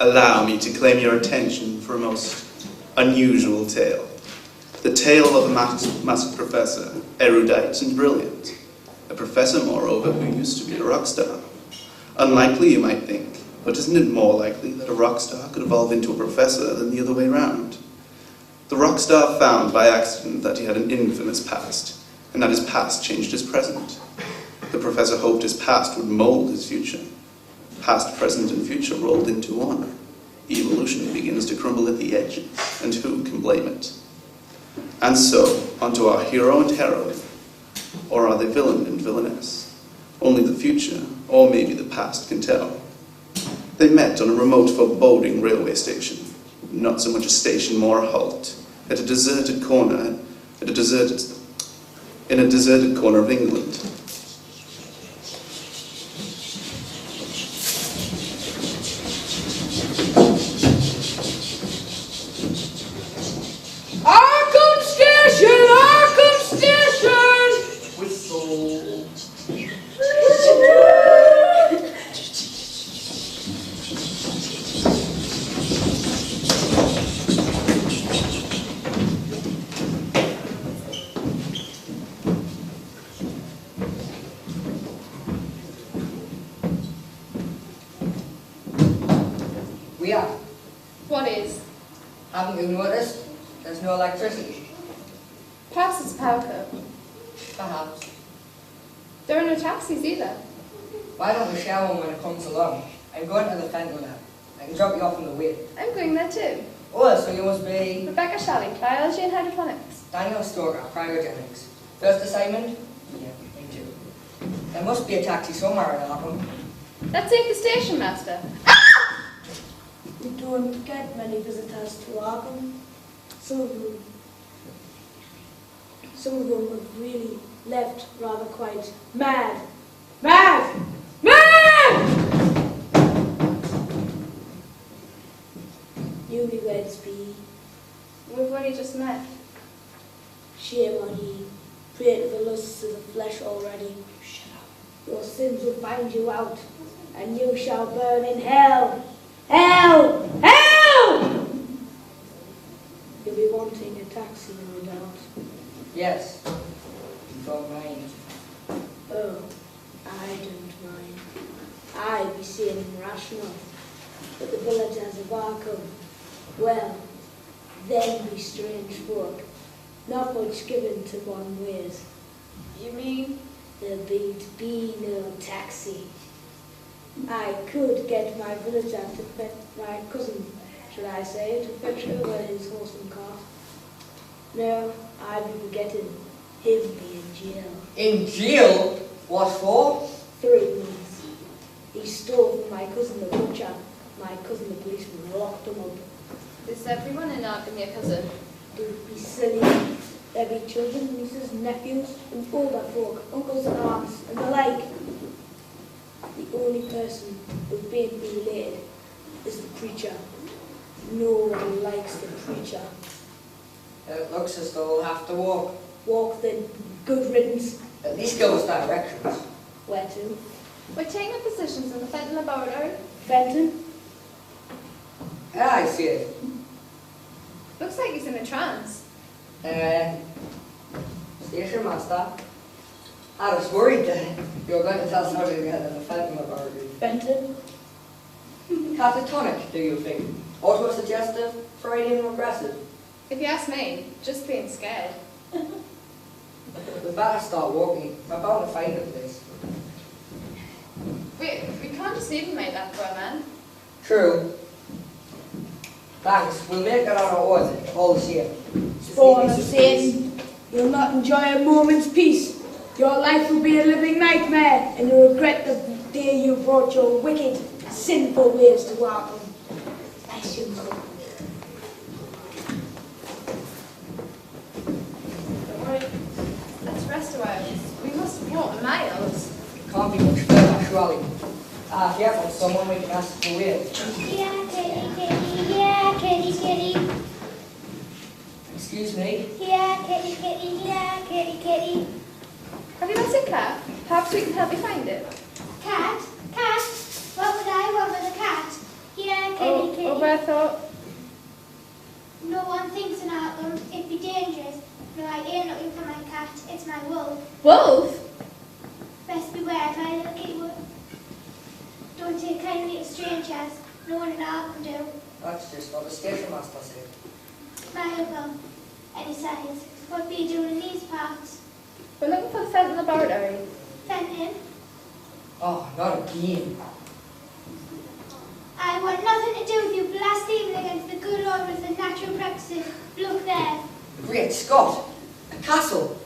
Allow me to claim your attention for a most unusual tale. The tale of a masked professor, erudite and brilliant. A professor, moreover, who used to be a rock star. Unlikely, you might think, but isn't it more likely that a rock star could evolve into a professor than the other way round? The rock star found by accident that he had an infamous past, and that his past changed his present. The professor hoped his past would mold his future. Past, present, and future rolled into one. Evolution begins to crumble at the edges, and who can blame it? And so, onto our hero and heroine. Or are they villain and villainess? Only the future, or maybe the past, can tell. They met on a remote foreboding railway station. Not so much a station, more a halt. In a deserted corner of England. We are. What is? Haven't you noticed? There's no electricity. Perhaps it's a power cut. Perhaps. There are no taxis either. Why don't we share one when it comes along? I'm going to the Fenton now. I can drop you off on the way. I'm going there too. Oh, so you must be Rebecca Shelley, biology and hydroponics. Daniel Stoker, cryogenics. First assignment? Yeah, me too. There must be a taxi somewhere in Arkham. Let's take the station master. We don't get many visitors to Arkham. Some of them have really left rather quite mad. Mad! Mad! Newlyweds be. We've only just met. Shame on ye. Prey to the lusts of the flesh already. Shut up. Your sins will find you out, and you shall burn in hell. Hell! Hell! You'll be wanting a taxi, no doubt. Yes. You don't mind. Oh, I don't mind. I be sane and rational. But the villagers of Arkham, well, they be strange folk. Not much given to one ways. You mean? There be no taxi. I could get my villager to fetch my cousin, should I say, to fetch over his horse and cart. No, I be forgetting him be in jail. In jail? What for? 3 months. He stole from my cousin the butcher. My cousin the policeman locked him up. Is everyone in Arkham your cousin? Don't be silly. There be children, nieces, nephews, and older folk, uncles and aunts, and the like. The only person who ain't related is the preacher. No one likes the preacher. It looks as though we'll have to walk. Walk then, good riddance. At least give us directions. Where to? We're taking up positions in the Fenton laboratory. Fenton? Ah, I see it. Looks like he's in a trance. Station master. I was worried that you were going to tell us how to get in the Fenton laboratory. Fenton? Catatonic, do you think? Auto-suggestive, Freudian regressive? If you ask me, just being scared. We better start walking. We're bound to find a place. We can't just leave him like that for a man. True. Thanks. We'll make it on our own, all the same. Spawn of Satan, you'll not enjoy a moment's peace. Your life will be a living nightmare, and you'll regret the day you brought your wicked, sinful ways to Arkham. Nice young couple. Don't worry. Let's rest a while. We must walk miles. Can't be much further, surely. Careful, someone we can ask for real. Yeah, kitty, kitty, yeah, kitty, kitty. Excuse me? Yeah, kitty, kitty, yeah, kitty, kitty. Have you lost your cat? Perhaps we can help you find it. Cat? Cat? What would I want with a cat? Yeah, kitty, I thought. No one thinks about them. It'd be dangerous. No, I ain't looking for my cat. It's my wolf. Wolf? Best beware, my little kitty wolf. Don't take kindly to strangers. No one at all can do. That's just what the station master said. My uncle. And besides, what be you doing in these parts? We're looking for Fenton Laboratory. Fenton? Oh, not again. I want nothing to do with you blaspheming against the good order of the natural practices. Look there. Great Scott! A castle!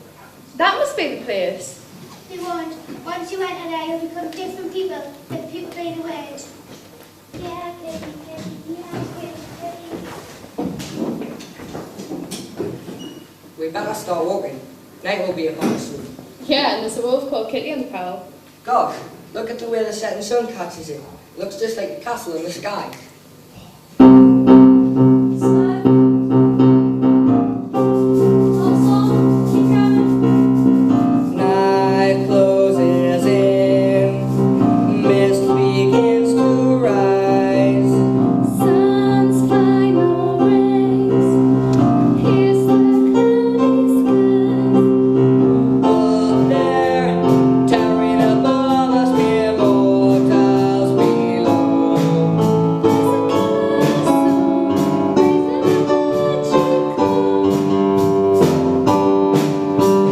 That must be the place. You won't. Once you enter there, you'll become different people than people playing away. Yeah, kitty, kitty, yeah, kitty, kitty. We better start walking. Night will be upon us soon. Yeah, and there's a wolf called Kitty on the prowl. Gosh, look at the way the setting sun catches it. Looks just like a castle in the sky. Night closes in, mist begins to rise. Sun's final rays, here's the cloudy sky. Up there, towering above us, mere mortals below.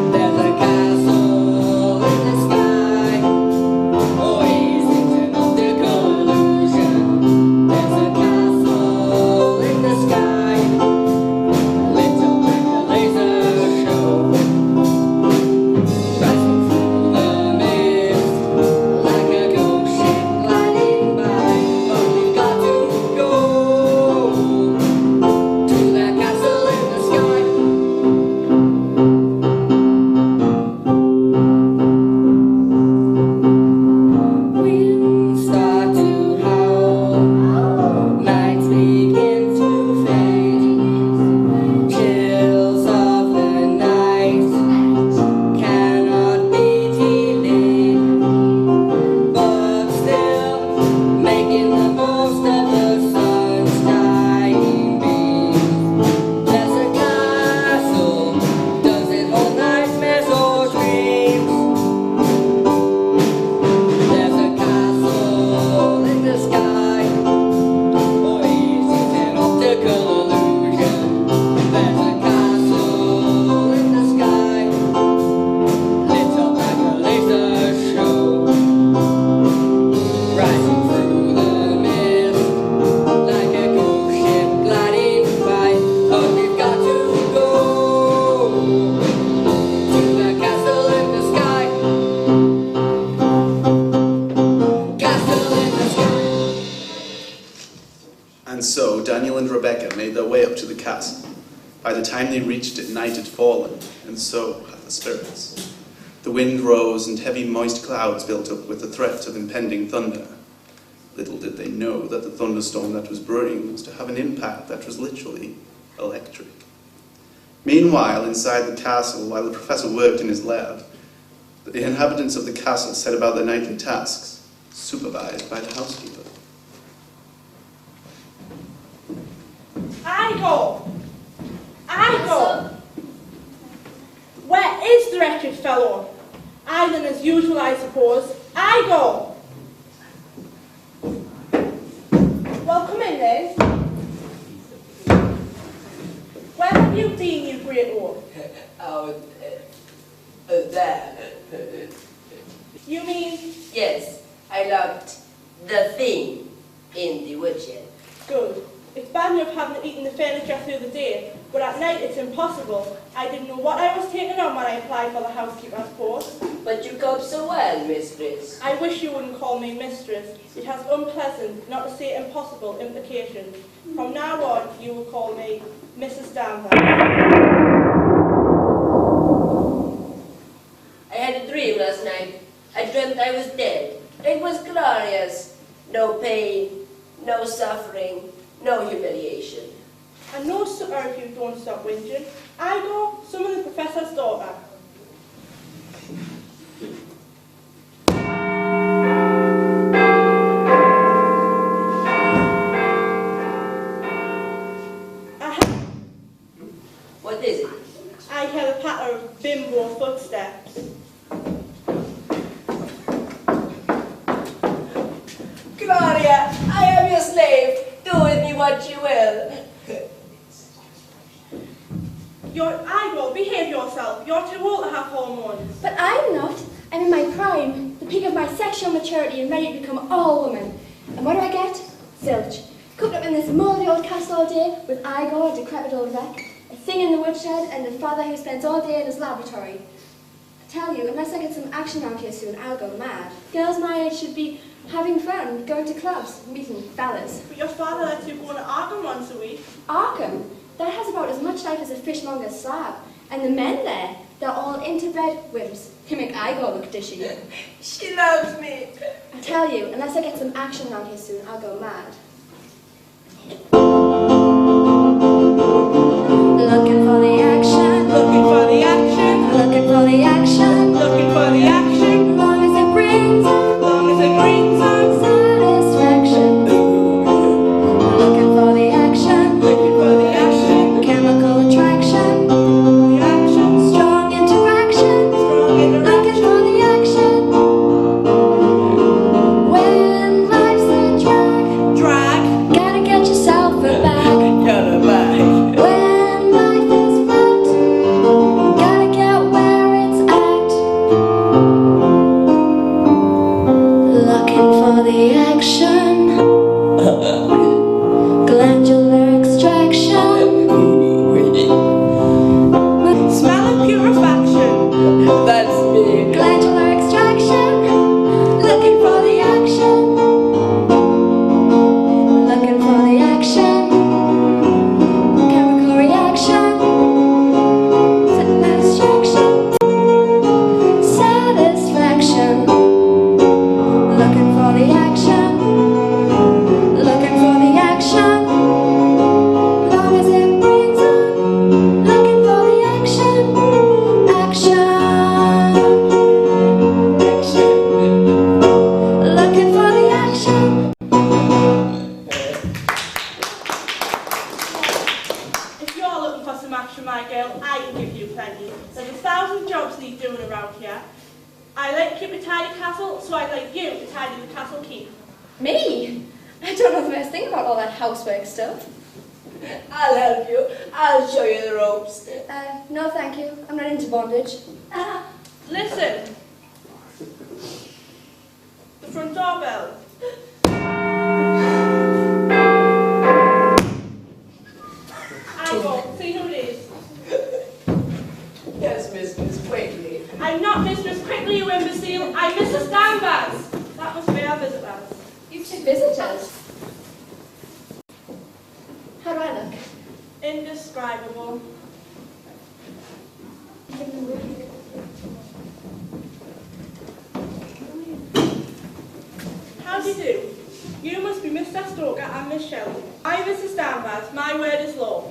There's a castle in the sky, oasis in optical illusion. There's a castle in the sky, lit up like a laser show. Rising through the mist, like a ghost ship gliding by. But we've got to go to that castle in the sky. Winds start to howl, nights begin to fade. Chills of the night cannot be delayed, but still making the most of the sun's dying beams. There's a castle, does it hold nightmares or dreams? There's a castle in the sky, oasis in optical illusion. There's a castle in the sky, lit up like a laser show. Rising through the mist, like a ghost ship gliding by. But we've got to go to that castle in the sky. Castle in the sky. And so Daniel and Rebecca made their way up to the castle. By the time they reached it, night had fallen, and so had the spirits. The wind rose, and heavy moist clouds built up with the threat of impending thunder. Little did they know that the thunderstorm that was brewing was to have an impact that was literally electric. Meanwhile, inside the castle, while the professor worked in his lab, the inhabitants of the castle set about their nightly tasks, supervised by the housekeeper. I go. Where is the wretched fellow? Island as usual, I suppose. I go. Well, come in then. Where have you been, you great oak? There. You mean? Yes, I locked the thing in the woodshed. Good. It's bad enough having eaten the furniture through the day, but at night it's impossible. I didn't know what I was taking on when I applied for the housekeeper's post. But you cope so well, mistress. I wish you wouldn't call me mistress. It has unpleasant, not to say impossible, implications. From now on, you will call me Mrs. Danvers. I had a dream last night. I dreamt I was dead. It was glorious. No pain, no suffering, no humiliation. And no supper if you don't stop whinging. I go, summon the professor's daughter. your footsteps. Claudia, I am your slave. Do with me what you will. Igor, behave yourself. You're too old to have hormones. But I'm not. I'm in my prime, the peak of my sexual maturity and ready to become all woman. And what do I get? Zilch. Cooped up in this mouldy old castle all day with Igor, a decrepit old wreck, a thing in the woodshed, and a father who spends all day in his laboratory. I tell you, unless I get some action around here soon, I'll go mad. Girls my age should be having fun, going to clubs, meeting fellas. But your father lets you go to Arkham once a week. Arkham? That has about as much life as a fishmonger's slab. And the men there, they're all interbred wimps. They make Igor look dishy. She loves me. I tell you, unless I get some action around here soon, I'll go mad. Looking for the action. Looking for the action. Looking for the action. Looking for the action. Long as it brings on Long as it brings on satisfaction. Looking for the action. Looking for the action. Chemical attraction. The action. Strong interaction. Strong Looking interaction. for the action. When life's a drag, Drag. gotta get yourself a bag. You're a bag. When life is flat, gotta get where it's at. Looking for the action. Glandular extraction. Smell of putrefaction. That's me. Glandular extraction. Looking for the action. Looking for the action. Chemical reaction. Satisfaction. Satisfaction. Looking for the action. Looking for the action. Long as it brings on. Looking for the action. Action. Looking for the action. If you're looking for some action, my girl, I can give you plenty. There's 1,000 jobs need doing around here. I like to keep a tidy castle, so I'd like you to tidy the castle keep. Me? I don't know the best thing about all that housework stuff. I'll help you. I'll show you the ropes. No thank you. I'm not into bondage. Listen. The front door bell. Igor, see who it is. Yes, Miss Quickly. I'm not Mistress Quickly, you imbecile. I'm Mrs. Danvers. That must be our visitors. You two visitors. How do I look? Indescribable. How do you do? You must be Mr. Stoker and Miss Shelley. I'm Mrs. Danvers. My word is law.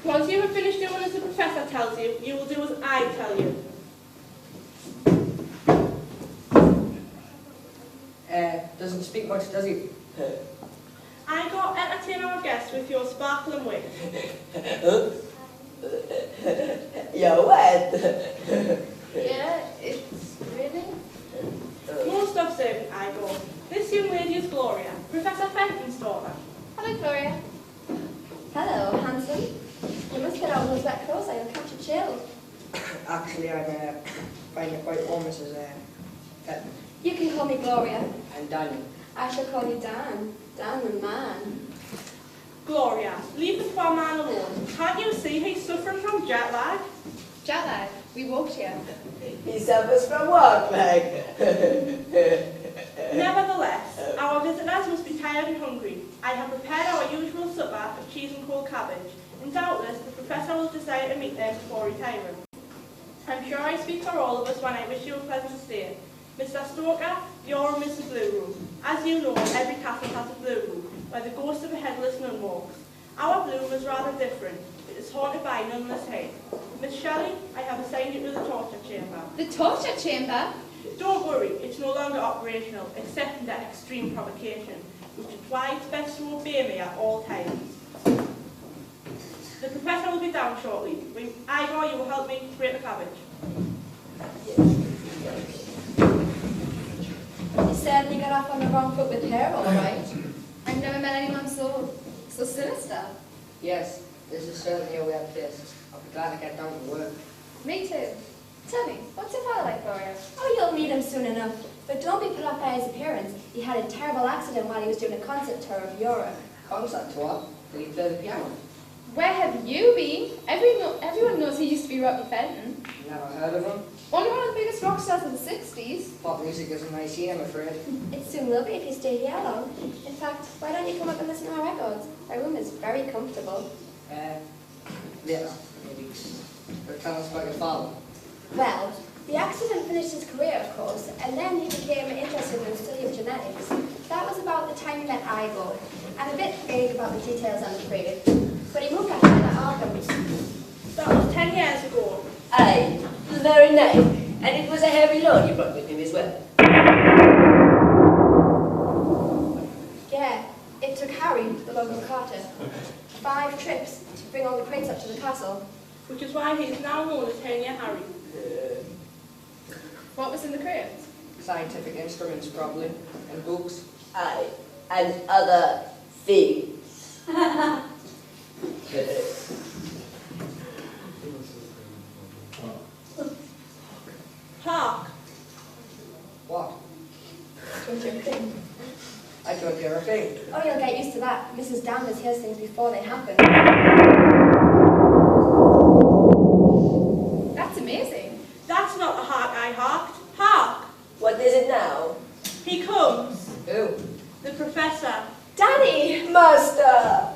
Once you have finished doing as the professor tells you, you will do as I tell you. Doesn't speak much, does he? Igor, entertain our guests with your sparkling wit. You're wet. Yeah, it's really. Most observant, Igor. This young lady is Gloria, Professor Fenton's daughter. Hello, Gloria. Hello, handsome. You must get out of those wet clothes or you'll catch a chill. Actually, I find it quite warm, Mrs. Fenton. You can call me Gloria. And Daniel. I shall call you Dan. Dan the man. Gloria, leave the poor man alone. Can't you see he's suffering from jet lag? Jet lag. We walked here. He suffers from what, Meg? Nevertheless, our visitors must be tired and hungry. I have prepared our usual supper of cheese and cold cabbage, and doubtless the professor will desire to meet them before retiring. I'm sure I speak for all of us when I wish you a pleasant stay. Mr. Stoker, you're in Mr. Blue Room. As you know, every castle has a blue room, where the ghost of a headless nun walks. Our blue room is rather different. It is haunted by a nunless head. Miss Shelley, I have assigned you to the torture chamber. The torture chamber? Don't worry, it's no longer operational, except under extreme provocation, which is why it's best to obey me at all times. The professor will be down shortly. Igor, you will help me grate the cabbage. got off on the wrong foot with her, all right. I've never met anyone so sinister. Yes, this is certainly a weird place. I'll be glad to get down to work. Me too. Tell me, what's your father like, Gloria? Oh, you'll meet him soon enough. But don't be put off by his appearance. He had a terrible accident while he was doing a concert tour of Europe. Concert tour? Did he play the piano? Where have you been? Everyone knows he used to be Rocky Fenton. Never heard of him. Only one of the biggest rock stars of the 60s. Pop music isn't my scene, I'm afraid. It soon will be if you stay here long. In fact, why don't you come up and listen to our records? Our room is very comfortable. Later, maybe. But tell us about your father. Well, the accident finished his career, of course, and then he became interested in the study of genetics. That was about the time he met Igor. I'm a bit vague about the details, I'm afraid. But he moved back to Arkham. That was 10 years ago. Aye, the very night. And it was a heavy load you brought with him as well. Yeah, it took Harry, the local carter, 5 trips to bring all the crates up to the castle. Which is why he is now known as 10-year Harry. What was in the crates? Scientific instruments, probably, and books. Aye, and other things. Hark! What? Don't you think? I don't hear a thing. Oh, you'll get used to that. Mrs. Danvers hears things before they happen. That's amazing. That's not the hark I harked. Hark! What is it now? He comes. Who? The Professor. Daddy! Master!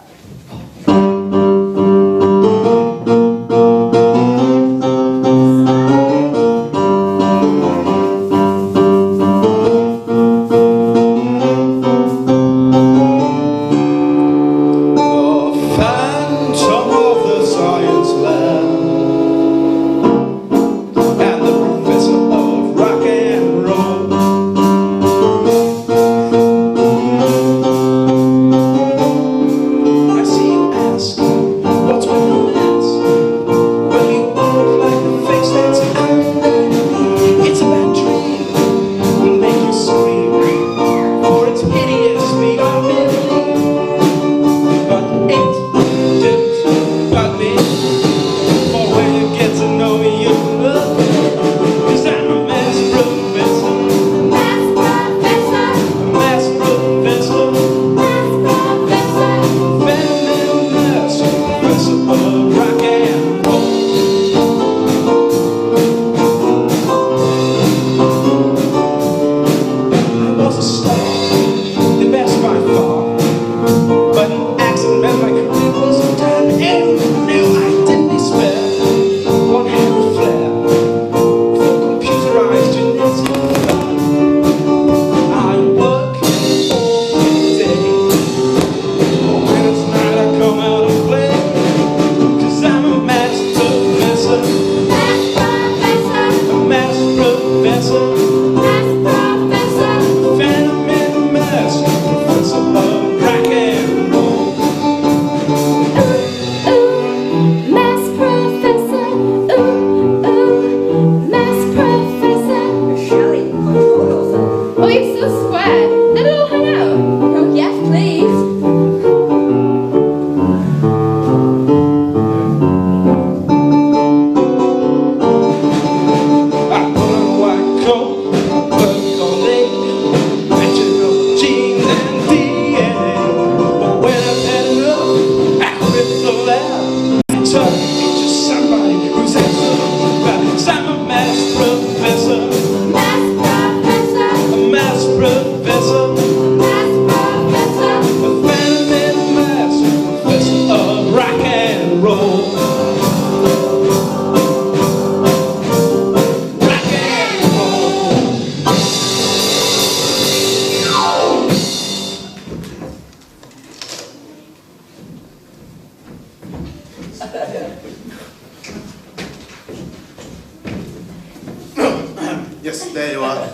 Yes, there you are.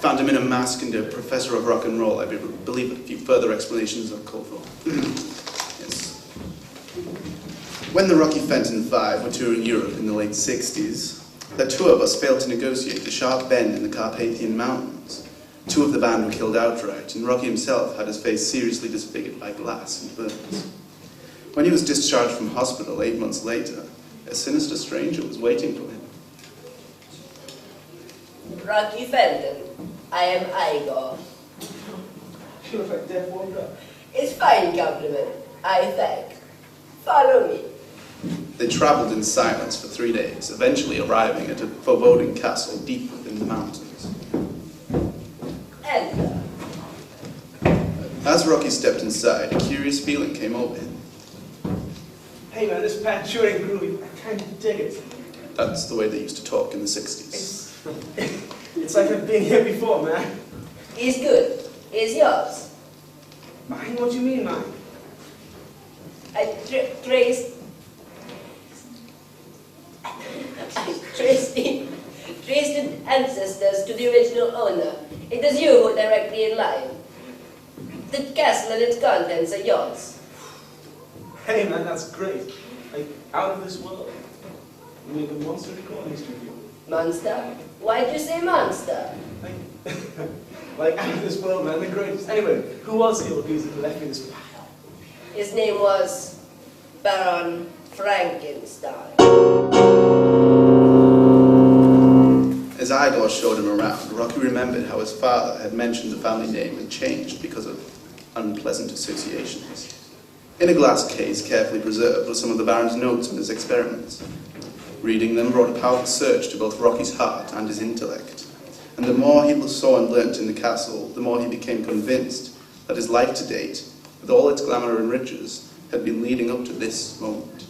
Found him in a mask and a professor of rock and roll. I believe a few further explanations are called for. Yes. When the Rocky Fenton Five were touring Europe in the late 60s, the two of us failed to negotiate the sharp bend in the Carpathian Mountains. Two of the band were killed outright, and Rocky himself had his face seriously disfigured by glass and burns. When he was discharged from hospital 8 months later, a sinister stranger was waiting for him. Rocky Fenton, I am Igor. You look like Death Walker. It's fine compliment, I think. Follow me. They travelled in silence for 3 days, eventually arriving at a foreboding castle deep within the mountains. Enter. As Rocky stepped inside, a curious feeling came over him. Hey man, this path sure ain't groovy. I kind of dig it. That's the way they used to talk in the 60s. It's like I've been here before, man. Is good. Is yours. Mine? What do you mean, mine? I traced the ancestors to the original owner. It is you who directly in line. The castle and its contents are yours. Hey man, that's great. Like, out of this world. You make a monster recording studio. Monster? Why'd you say monster? Like, out of this world, man, the greatest. Anyway, who was the old geezer who left me this pile? His name was Baron Frankenstein. As Igor showed him around, Rocky remembered how his father had mentioned the family name and changed because of unpleasant associations. In a glass case, carefully preserved, were some of the Baron's notes on his experiments. Reading them brought a powerful surge to both Rocky's heart and his intellect. And the more he saw and learnt in the castle, the more he became convinced that his life to date, with all its glamour and riches, had been leading up to this moment.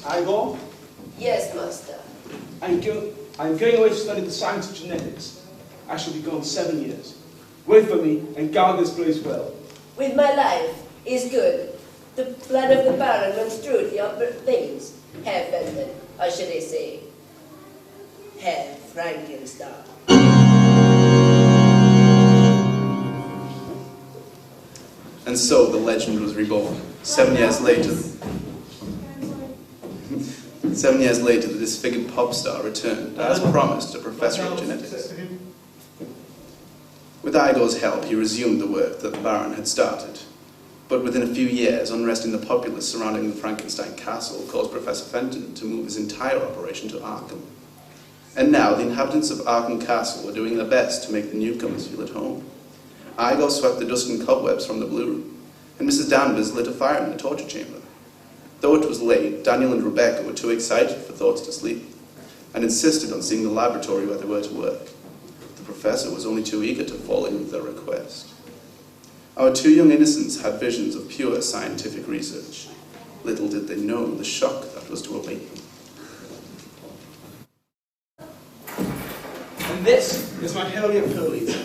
Igor, Yes, master. I'm going away to study the science of genetics. I shall be gone 7 years. Wait for me and guard this place well. With my life is good. The blood of the Baron runs through your veins. Herr Fenton, or should I say, Herr Frankenstein. And so the legend was reborn. 7 years later, 7 years later, the disfigured pop star returned, as promised, a professor of genetics. With Igor's help, he resumed the work that the Baron had started. But within a few years, unrest in the populace surrounding the Frankenstein castle caused Professor Fenton to move his entire operation to Arkham. And now the inhabitants of Arkham Castle were doing their best to make the newcomers feel at home. Igor swept the dust and cobwebs from the blue room, and Mrs. Danvers lit a fire in the torture chamber. Though it was late, Daniel and Rebecca were too excited for thoughts to sleep, and insisted on seeing the laboratory where they were to work. The professor was only too eager to fall in with their request. Our two young innocents had visions of pure scientific research. Little did they know the shock that was to await them. And this is my holy of holies.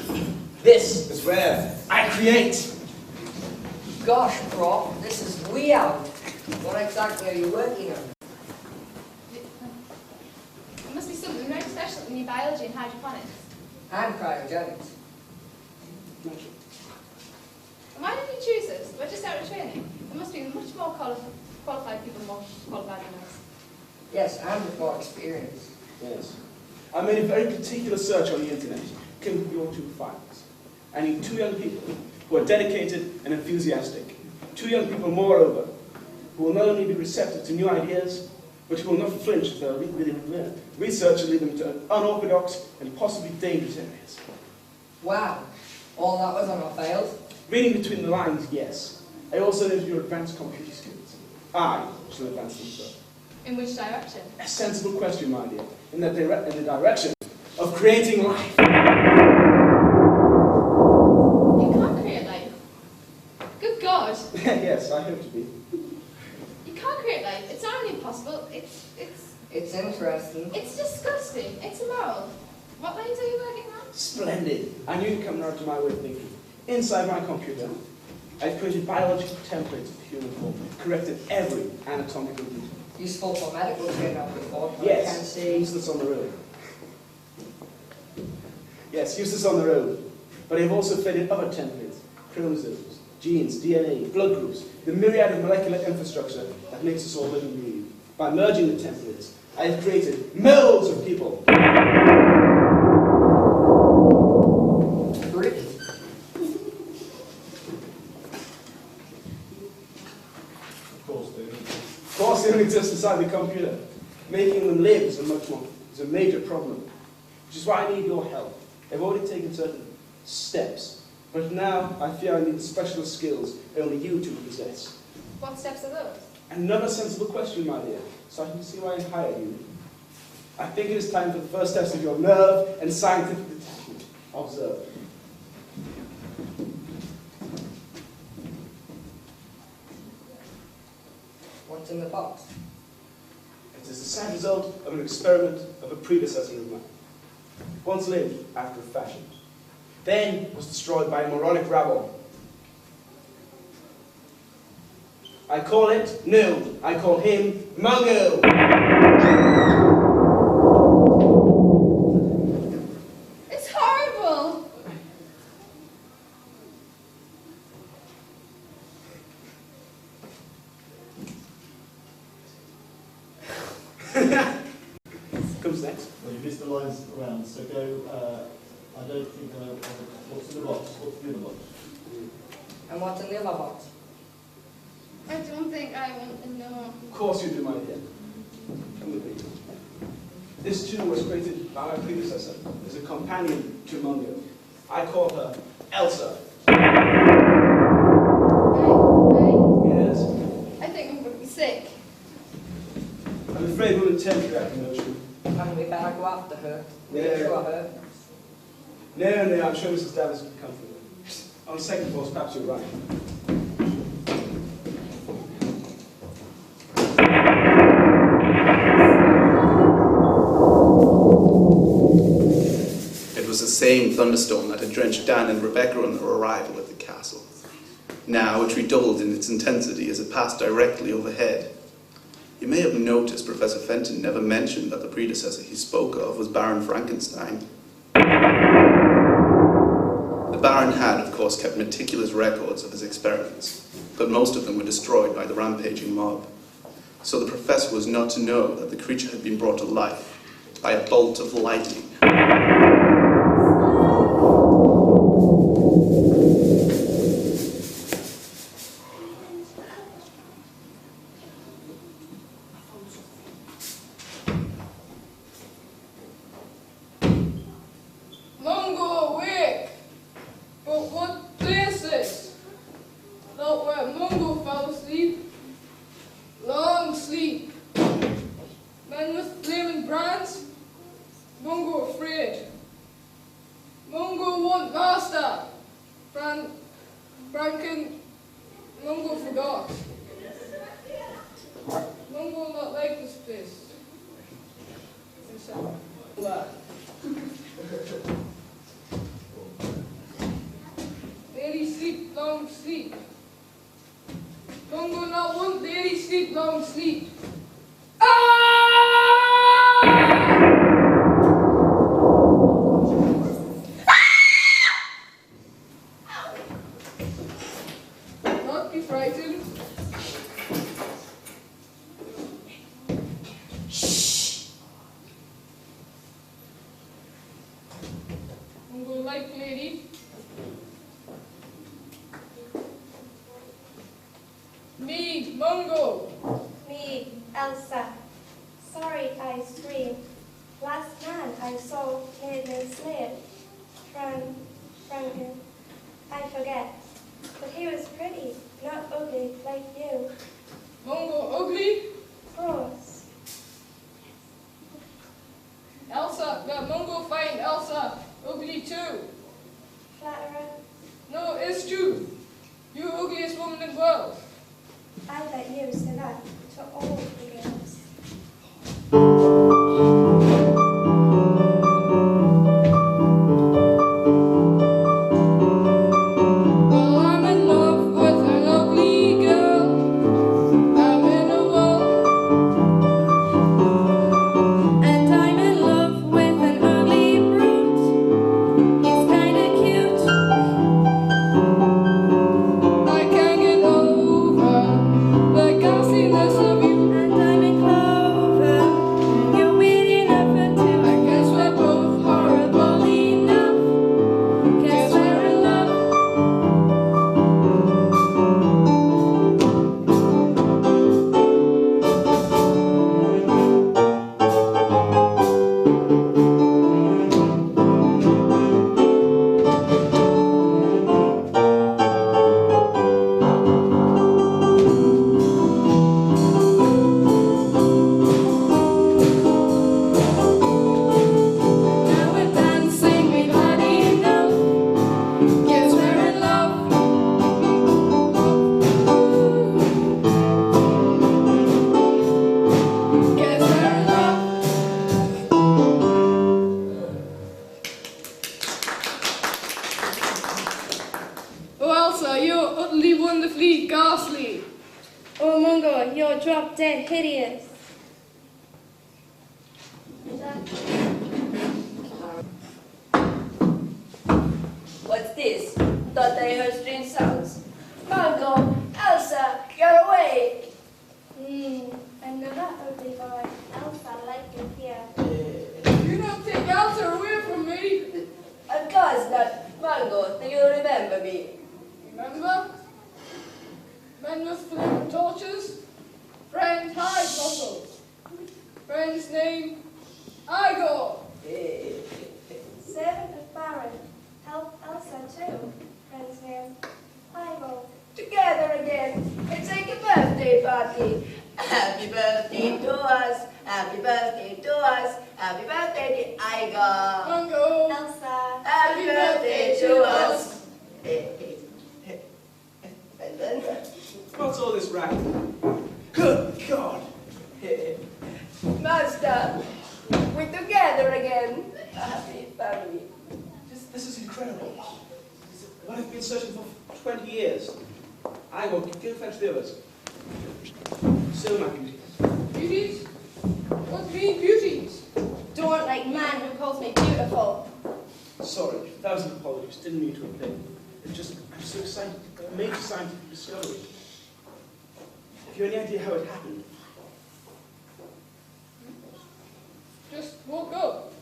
This is where I create. Gosh, Prof, this is way out. What exactly are you working on? It must be something very special in your biology and hydroponics. I'm cryogenics. And why did you choose us? We're just out of training. There must be much more qualified people more qualified than us. Yes, I'm with more experience. Yes. I made a very particular search on the internet. Couldn't be all too fast. I need 2 young people who are dedicated and enthusiastic. 2 young people, moreover, who will not only be receptive to new ideas, but who will not flinch if their research will lead them to unorthodox and possibly dangerous areas. Wow, all that was on our files? Reading between the lines, yes. I also know your advanced computer skills. I shall advance them further. In which direction? A sensible question, my dear, in the direction of creating life. You can't create life. Good God. Yes, I hope to be. You can't create life. It's not only impossible, it's interesting. It's disgusting. It's immoral. What lines are you working on? Splendid. I knew you'd come around to my way of thinking. Inside my computer, I've created biological templates of the human form, corrected every anatomical detail. Useful for medical training before. Yes, I can see. useless on the road. Yes, useless on the road. But I've also created other templates, chromosomes, genes, DNA, blood groups, the myriad of molecular infrastructure that makes us all live and breathe. By merging the templates, I have created molds of people. computer. Making them live is a major problem, which is why I need your help. I've already taken certain steps, but now I fear I need the special skills only you two possess. What steps are those? Another sensible question, my dear, so I can see why I hired you. I think it is time for the first test of your nerve and scientific detachment. Observe. What's in the box? It is the sad result of an experiment of a predecessor of mine. Once lived after a fashion, then was destroyed by a moronic rabble. I call him Mungo! It's horrible! Comes next. Well, you missed the lines around, so go, I don't think I know what's in the box. What's in the box? And what's in the other box? I don't think I want to know. Of course you do, my dear. Come with me. This too was created by my predecessor as a companion to Mungo. I call her Elsa. Yes? I think I'm going to be sick. I'm afraid we'll attempt that notion. And we better go after her. Yeah. Reassure her. No, I'm sure Mrs. Davis will be comfortable. On second thoughts, perhaps you're right. It was the same thunderstorm that had drenched Dan and Rebecca on their arrival at the castle. Now it redoubled in its intensity as it passed directly overhead. You may have noticed Professor Fenton never mentioned that the predecessor he spoke of was Baron Frankenstein. The Baron had, of course, kept meticulous records of his experiments, but most of them were destroyed by the rampaging mob. So the professor was not to know that the creature had been brought to life by a bolt of lightning. Mungo awake! But what place is? Not where Mungo fell asleep. Long sleep. Men with flaming brands. Mungo afraid. Mungo want master. Franken. Mungo forgot. Mungo not like this place. Lady sleep, long sleep. Mungo not want lady sleep, long sleep. Not be frightened. Mungo like lady. Me, Mungo. Me, Elsa. Sorry, I screamed. Last man I saw made me slave. Franken. I forget. But he was pretty, not ugly like you. Mungo ugly. Of course. Elsa, Mungo find Elsa ugly too. Flatterer. No, it's true. You ugliest woman in the world. I bet you say that to all the girls. Well, I'm in love with an ugly girl. I'm in a world. And I'm in love with an ugly brute. He's kinda cute. I can't get over the ghastliness of you. And you're drop dead hideous. What's this? Thought I heard strange sounds. Mango, Elsa, you're awake. Another ugly boy. Elsa, I like you here. You don't take Elsa away from me. Of course not. Mango, do you remember me? Remember? Men with flaming torches. Friend hide muscles. Friend's name, Igor. Servant of Baron. Help Elsa too. Friend's name. Igor. Together again. It's like a birthday party. Happy birthday to us. Happy birthday to us. Happy birthday to Igor. Mango. Elsa. Happy birthday to us. And then, What's all this racket? Good God! Master, we're together again. Happy family. This is incredible. This is what I've been searching for 20 years. I will go fetch the others. So, my beauties. Beauties? What mean beauties? Don't like man who calls me beautiful. Sorry, 1,000 apologies. Didn't mean to offend. It's just, I'm so excited. A major scientific discovery. Have you any idea how it happened? Just woke up.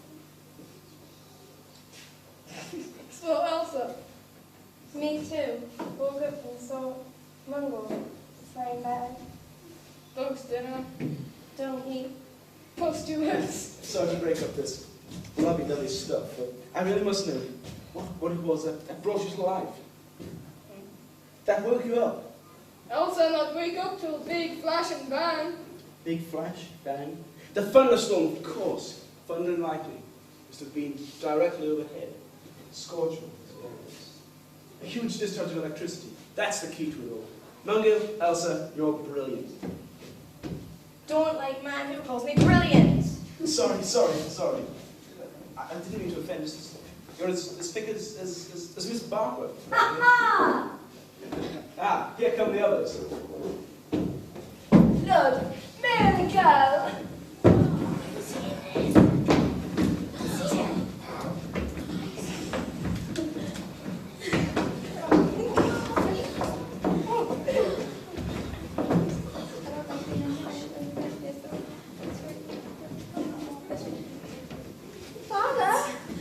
So Elsa. Me too. Woke up and saw Mungo. It's very bad. Dog's dinner. Don't eat. Posthumous. Sorry to break up this lovey-dovey stuff, but I really must know what it was that brought you to life. That woke you up. Elsa not wake up till big flash and bang. Big flash, bang. The thunderstorm, of course. Thunder and lightning must have been directly overhead. Scorching. A huge discharge of electricity. That's the key to it all. Mungo, Elsa, you're brilliant. Don't like man who calls me brilliant. Sorry. I didn't mean to offend. You're as thick as Miss Barker. Ah, here come the others. Look, miracle. Father,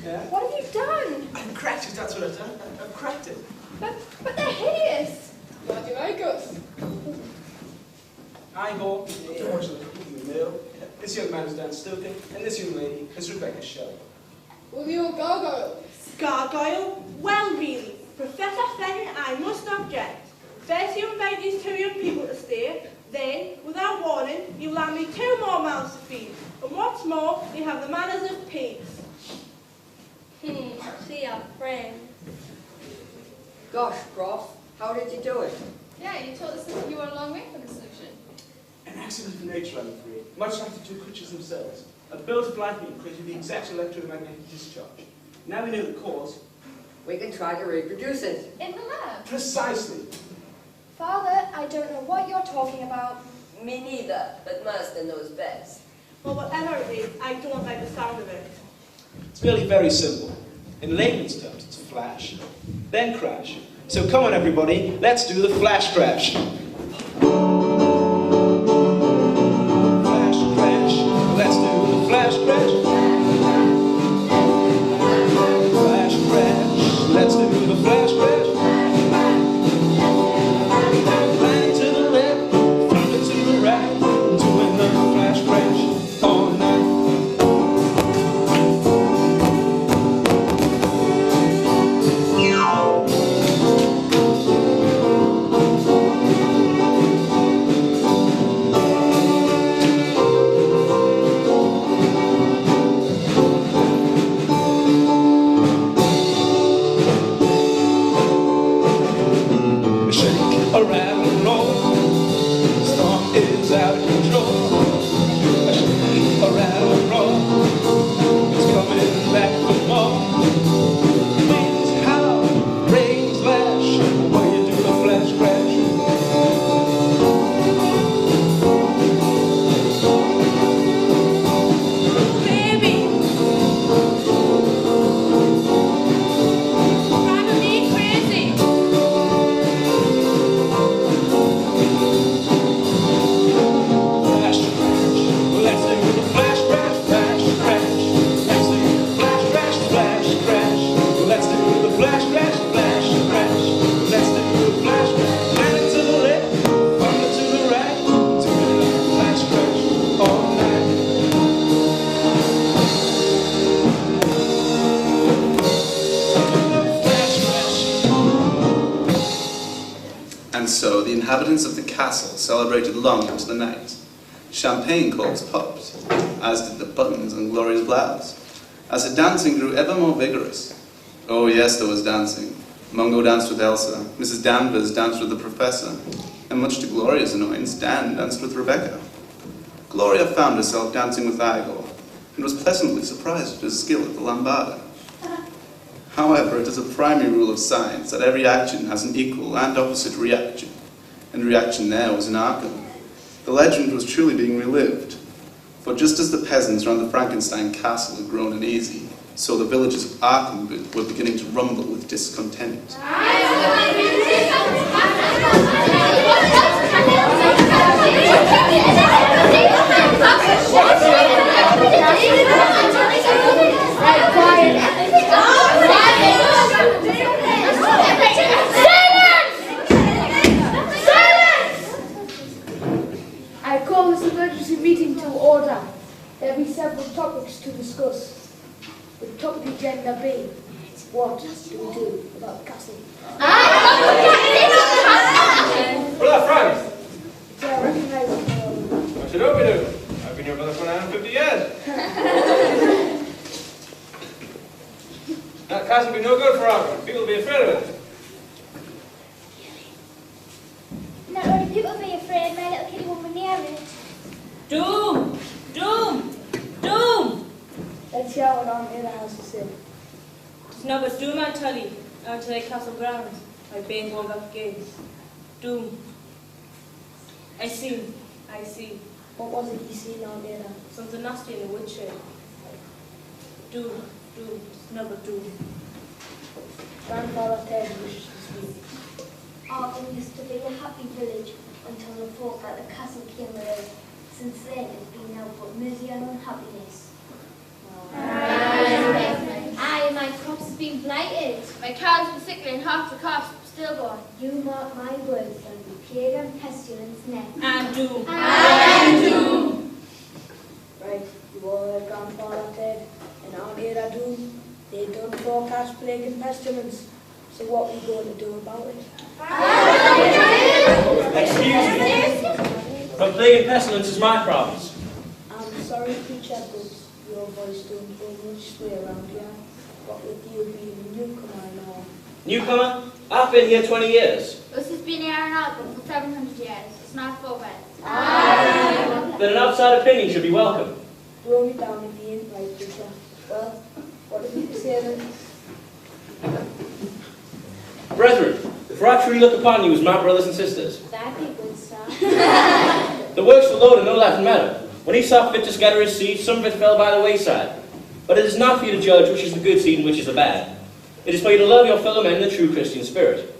Yeah? what have you done? I've cracked it, that's what I've done. I've cracked it. But they're hideous. Glad you like us. Igor, unfortunately, you know, this young man is Dan Stoking, and this young lady is Rebecca Shelley. Will you gargoyle? Gargoyle? Well, really, Professor Fenn and I must object. First you invite these two young people to stay, then, without warning, you land me 2 more mouths to feed. And what's more, you have the manners of pigs. She a friend. Gosh, Prof, how did you do it? Yeah, you told us that you were a long way from the solution. An accident of nature, I'm afraid, much like the two creatures themselves. A bolt of lightning created the exact electromagnetic discharge. Now we know the cause. We can try to reproduce it. In the lab. Precisely. Father, I don't know what you're talking about. Me neither, but Master knows best. Well, whatever it is, I don't like the sound of it. It's really very simple. In layman's terms, it's flash, then crash. So come on, everybody, let's do the flash crash. Flash crash, let's do the flash crash. Flash crash, let's do the flash crash. Right to the left, flip to the right, doing the flash crash all night. flash crash. Let's do the flash crash, flash crash. Let's do the flash crash. Planet to the left, thunder to the right, to the left, flash crash all night. Flash crash. And so the inhabitants of the castle celebrated long into the night. Champagne corks popped, as did the buttons on Gloria's blouse, as the dancing grew ever more vigorous. Oh yes, there was dancing. Mungo danced with Elsa, Mrs. Danvers danced with the professor, and much to Gloria's annoyance, Dan danced with Rebecca. Gloria found herself dancing with Igor, and was pleasantly surprised at his skill at the lambada. However, it is a primary rule of science that every action has an equal and opposite reaction, and reaction there was in Arkham. The legend was truly being relived, for just as the peasants around the Frankenstein castle had grown uneasy, so the villagers of Arkham were beginning to rumble with discontent. I call this emergency meeting to order. There will be several topics to discuss. The top of the agenda being, what do we do about the castle? Brother Frank! So I recognize it. What should we do? I've been your brother for 950 years. That castle will be no good for our people will be afraid of it. Not only people be afraid, my little kitty won't be near it. Doom! Doom! Doom! Let's hear what Aunt Ada has to say. It's no but doom, I tell you. Out to the castle grounds. I bang all up gates. Doom. I see. What was it you seen, Aunt Ada? Something nasty in the woodshed. Doom. It's no but doom. Grandfather Ted wishes to speak. Arkham used to be a happy village until the folk at the castle came with. Since then, it's been now but misery and unhappiness. Aye, my crops have been blighted. My cows were sickly and half the calves stillborn. You mark my words, there will be plague and pestilence next. And doom. Right, you all heard Grandfather Ted and Aunt Ada Doom. They don't forecast plague and pestilence. So what are we going to do about it? Excuse me. But plague and pestilence is my province. I'm sorry, Peach Edwards. Your voice don't go much way around here. What with you being a newcomer and all? Newcomer? I've been here 20 years. This has been here in Albert for 700 years. It's not forward. Then an outside opinion should be welcome. Throw me down if you ain't right, Peter. Well, what did you say then? Brethren, for I truly look upon you as my brothers and sisters. That'd be good, sir. The works of the Lord are no laughing matter. When he saw fit to scatter his seed, some of it fell by the wayside. But it is not for you to judge which is the good seed and which is the bad. It is for you to love your fellow men in the true Christian spirit.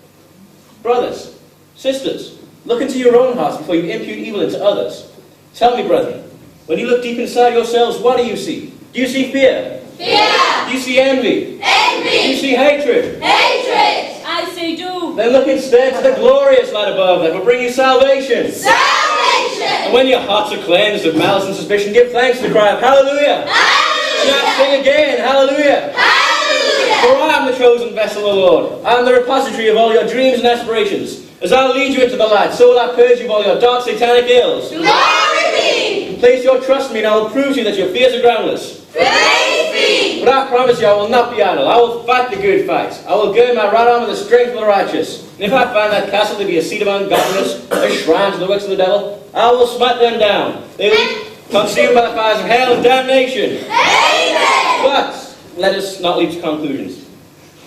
Brothers, sisters, look into your own hearts before you impute evil into others. Tell me, brethren, when you look deep inside yourselves, what do you see? Do you see fear? Fear! Do you see envy? Envy! Do you see hatred? Hatred! I say doom. Then look instead to the glorious light above that will bring you salvation. Salvation! And when your hearts are cleansed of malice and suspicion, give thanks to the cry of hallelujah. Hallelujah! Now sing again, hallelujah. Hallelujah! For I am the chosen vessel of the Lord. I am the repository of all your dreams and aspirations. As I lead you into the light, so will I purge you of all your dark satanic ills. Glory be! Place your trust in me, and I will prove to you that your fears are groundless. Praise be! But I promise you I will not be idle. I will fight the good fight. I will gird my right arm with the strength of the righteous. And if I find that castle to be a seat of ungodliness, a shrine to the works of the devil, I will smite them down. They will be consumed by the fires of hell and damnation. Amen! But let us not leap to conclusions.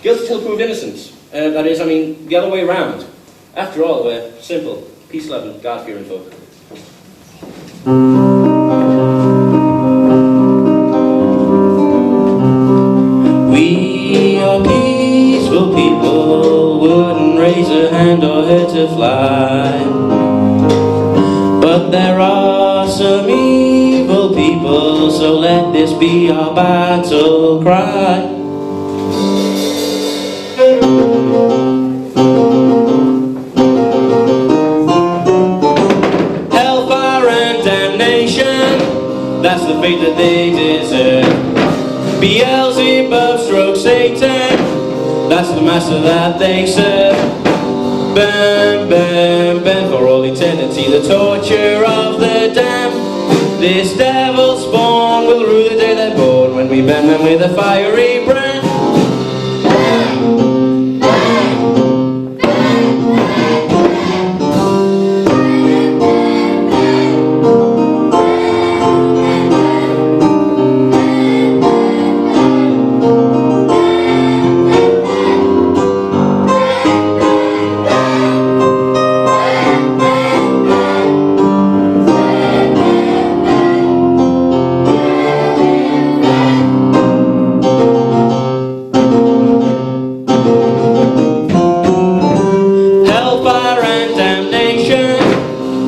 Guilty till proved innocent. That is, the other way round. After all, we're simple, peace-loving, God-fearing folk. We are peaceful people, wouldn't raise a hand or hurt to fly. But there are some evil people, so let this be our battle cry. Beelzebub stroke Satan, that's the master that they serve. Burn, burn, burn for all eternity, the torture of the damned. This devil spawn will rue the day they're born, when we burn them with a fiery brand.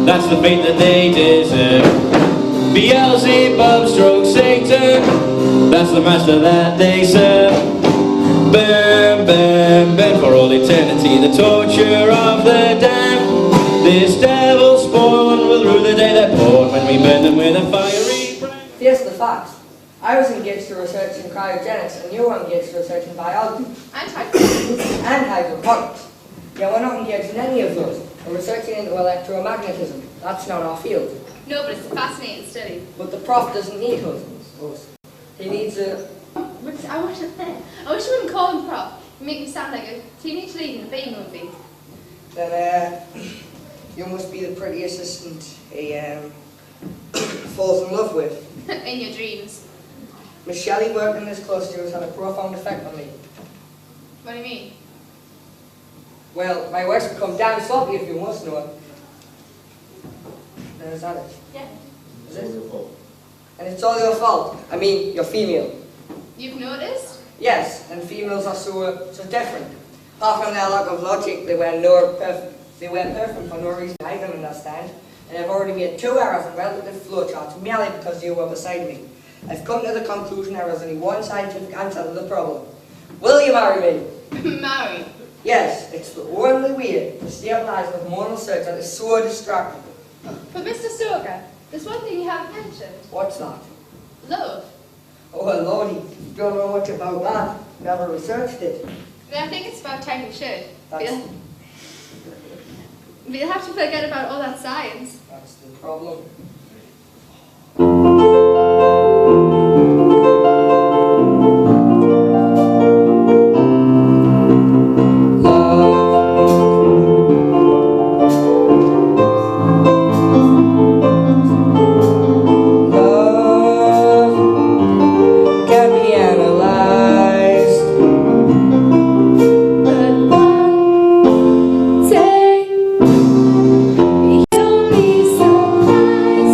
That's the fate that they deserve. Beelzebub stroke Satan, that's the master that they serve. Burn, burn, burn for all eternity, the torture of the damned. This devil spawn will rue the day they're born, when we burn them with a fiery brand. Here's the facts. I was engaged to research in cryogenics, and you were engaged to research in biology. And hydroponics. And hydroponics. Yeah, we're not engaged in any of those. We're researching into electromagnetism. That's not our field. No, but it's a fascinating study. But the prof doesn't need us. He needs a... I wish you wouldn't call him prof. You make me sound like a teenage lead in a B movie. Then, you must be the pretty assistant he falls in love with. In your dreams. Miss Shelley working this close to you has had a profound effect on me. What do you mean? Well, my work's become damn sloppy, if you must know it. Is that it? Yeah. Is it? And it's all your fault. I mean, you're female. You've noticed? Yes, and females are so different. Apart from their lack of logic, they wear perfume for no reason I don't understand. And I've already made 2 errors in relative flowcharts merely because you were beside me. I've come to the conclusion there is only one scientific answer to the problem. Will you marry me? Marry? Yes, it's the only way to stabilize the hormonal surge that is so distracting. But Mr. Stoker, there's one thing you haven't mentioned. What's that? Love. Oh, well, Lordy, don't know much about that. Never researched it. But I think it's about time you should. But That's you'll have to forget about all that science. the problem. Say you'll be surprised.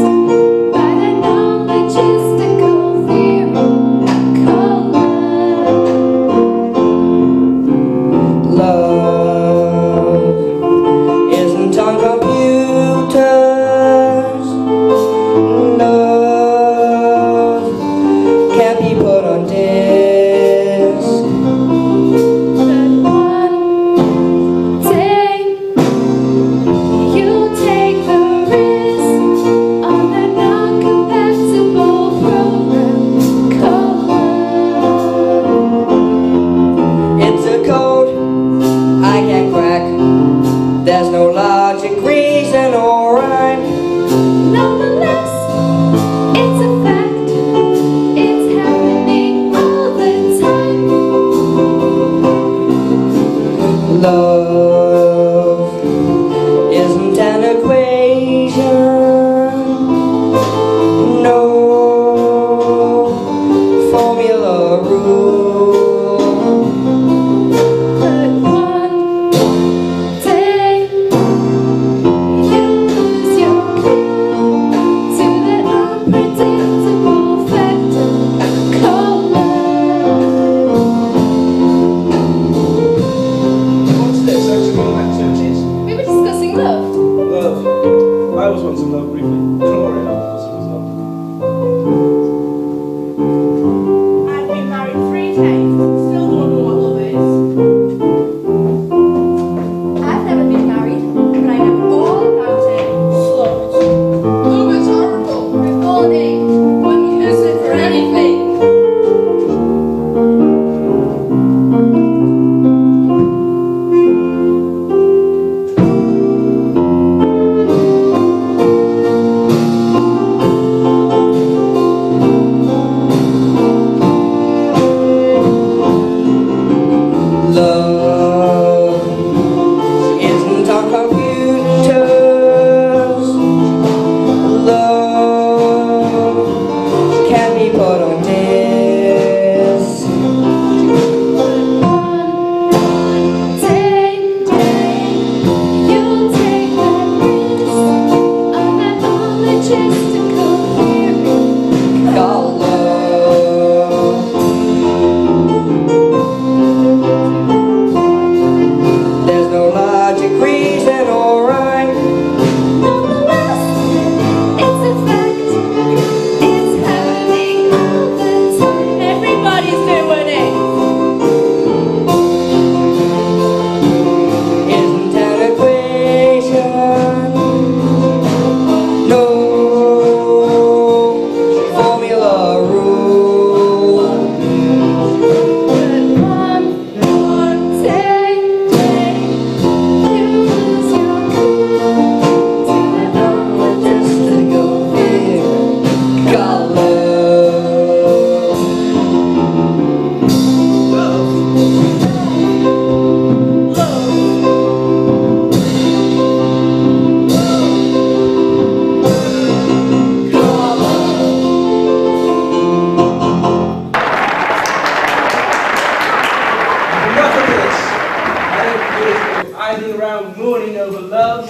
idling around mooning over love?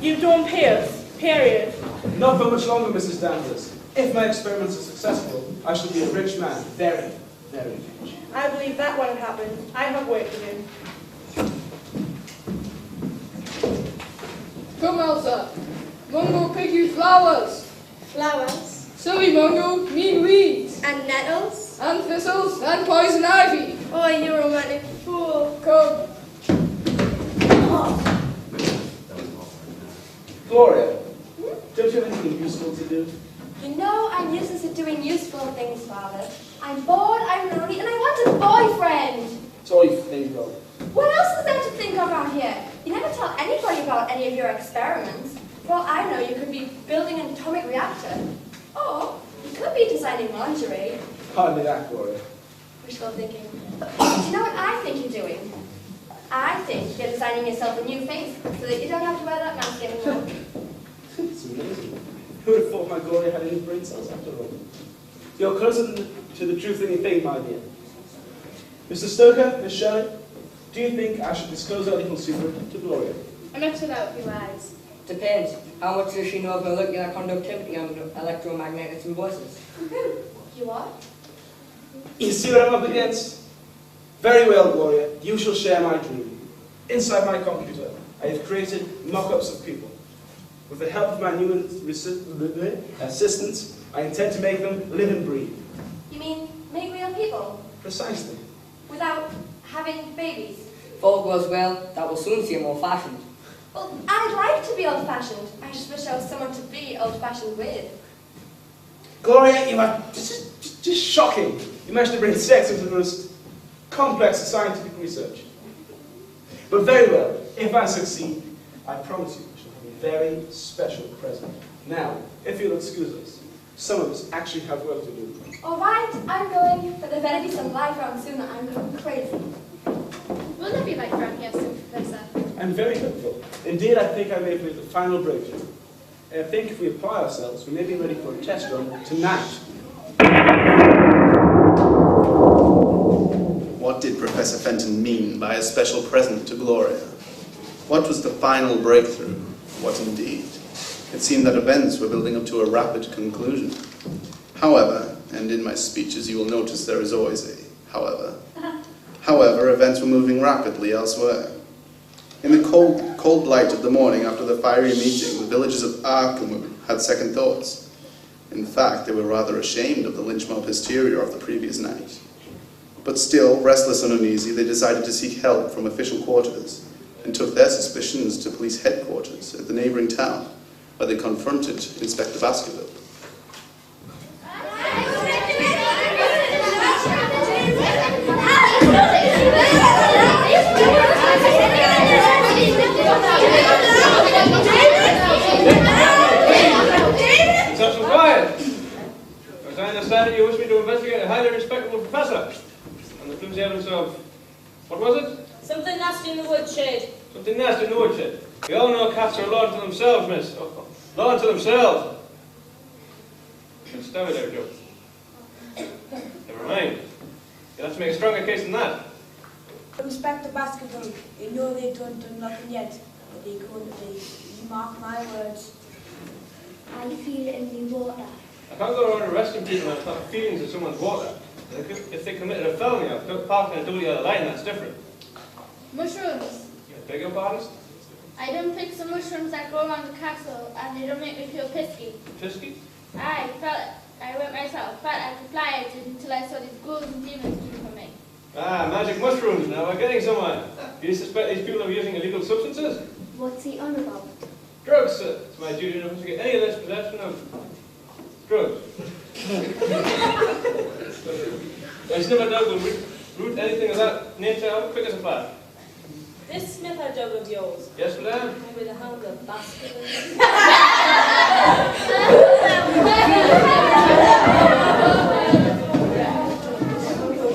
You don't Pierce, period. Not for much longer, Mrs. Danvers. If my experiments are successful, I shall be a rich man. Very, very rich. I believe that won't happen. I have work to do. Come, Elsa. Mungo pick you flowers. Flowers. Silly Mungo, mean weeds. And nettles. And thistles, and poison ivy. Oh, you romantic fool. Come. Gloria, don't you have anything useful to do? You know I'm useless at doing useful things, Father. I'm bored, I'm lonely, and I want a boyfriend. That's all you think of. What else is there to think of around here? You never tell anybody about any of your experiments. For all I know, you could be building an atomic reactor. Or you could be designing lingerie. Hardly that, Gloria. Wishful thinking. But do you know what I think you're doing? I think you're designing yourself a new face so that you don't have to wear that mask anymore. It's amazing. Who would have thought my Gloria had any brain cells after all? You're closer to the truth than you think, my dear. Mr. Stoker, Miss Shelley, do you think I should disclose our little secret to Gloria? I'm not sure that would be wise. Depends. How much does she know of molecular conductivity and electromagnetic impulses? You are? You see what I'm up against? Very well, Gloria. You shall share my dream. Inside my computer, I have created mock-ups of people. With the help of my new assistants, I intend to make them live and breathe. You mean make real people? Precisely. Without having babies? If all goes well, that will soon seem old-fashioned. Well, I'd like to be old-fashioned. I just wish I was someone to be old-fashioned with. Gloria, you are just shocking. You managed to bring sex into the most complex of scientific research. But very well, if I succeed, I promise you I shall have a very special present. Now, if you'll excuse us, some of us actually have work to do. All right, I'm going, but there better be some life around soon or I'm going crazy. Will there be life around here soon, Professor? I'm very hopeful. Indeed, I think I may have made the final breakthrough. I think if we apply ourselves, we may be ready for a test run tonight. What did Professor Fenton mean by a special present to Gloria? What was the final breakthrough? What indeed? It seemed that events were building up to a rapid conclusion. However, and in my speeches you will notice there is always a however. However, events were moving rapidly elsewhere. In the cold light of the morning after the fiery meeting, the villagers of Arkham had second thoughts. In fact, they were rather ashamed of the lynch mob hysteria of the previous night. But still, restless and uneasy, they decided to seek help from official quarters and took their suspicions to police headquarters at the neighboring town, where they confronted Inspector Baskerville. Such some quiet. As I understand it, you wish me to investigate a highly respectable professor on the flimsy evidence of, what was it? Something nasty in the woodshed. Something nasty in the woodshed. We all know cats are a law unto themselves, miss. Law unto themselves. It's stop it there, Joe. Never mind. You'll have to make a stronger case than that. Inspector Baskerville, you know they don't do nothing yet, but they're going to be. You mark my words. I feel it in the water. I can't go around arresting people and have feelings of someone's water. If they committed a felony, I've parked in a duty out of line, that's different. Mushrooms. I beg your pardon? I don't pick some mushrooms that grow around the castle and they don't make me feel pisky. Fisky? I went myself, but I could fly it until I saw these ghouls and demons looking for me. Ah, magic mushrooms, now we're getting somewhere. Do you suspect these people of using illegal substances? What's he on about? Drugs, sir. It's my duty to investigate any alleged possession of drugs. I sniffer dog will root anything of that nature out quick as a flash. This sniffer dog of yours. Yes, madam? With the hand of Baskerville.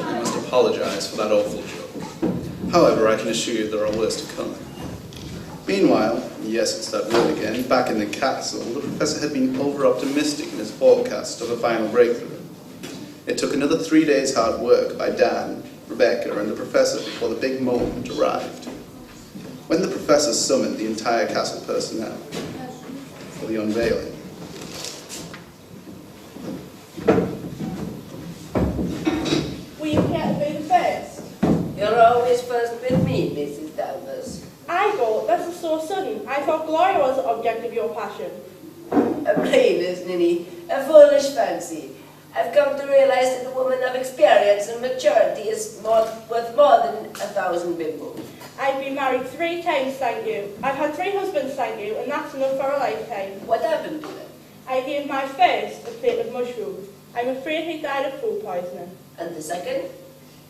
I must apologize for that awful joke. However, I can assure you there are worse to come. Meanwhile, yes, it's that word again, back in the castle, the professor had been over-optimistic in his forecast of a final breakthrough. It took another 3 days' hard work by Dan, Rebecca, and the professor before the big moment arrived. When the professor summoned the entire castle personnel for the unveiling, Will you care to be the first? You're always first with me, Mrs. Danvers. I thought this is so sudden. I thought Gloria was the object of your passion. A brainless ninny, a foolish fancy. I've come to realize that a woman of experience and maturity is worth more than 1,000 bimbo. I've been married 3 times, thank you. I've had 3 husbands, thank you, and that's enough for a lifetime. What happened to them? I gave my first a plate of mushrooms. I'm afraid he died of food poisoning. And the second?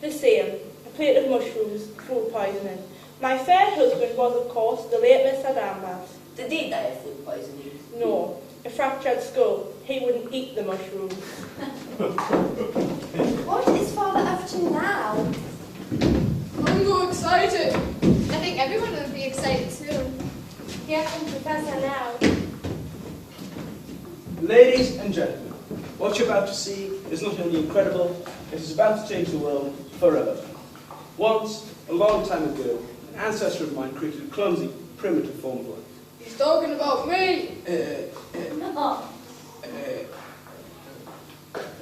The same, a plate of mushrooms, food poisoning. My third husband was, of course, the late Mr. Danvers. Did he die of food poisoning? No, a fractured skull. He wouldn't eat the mushrooms. What is Father up to now? I'm so excited. I think everyone will be excited soon. Here comes Professor now. Ladies and gentlemen, what you're about to see is not only incredible, it is about to change the world forever. Once, a long time ago, an ancestor of mine created a clumsy, primitive form of life. He's talking about me.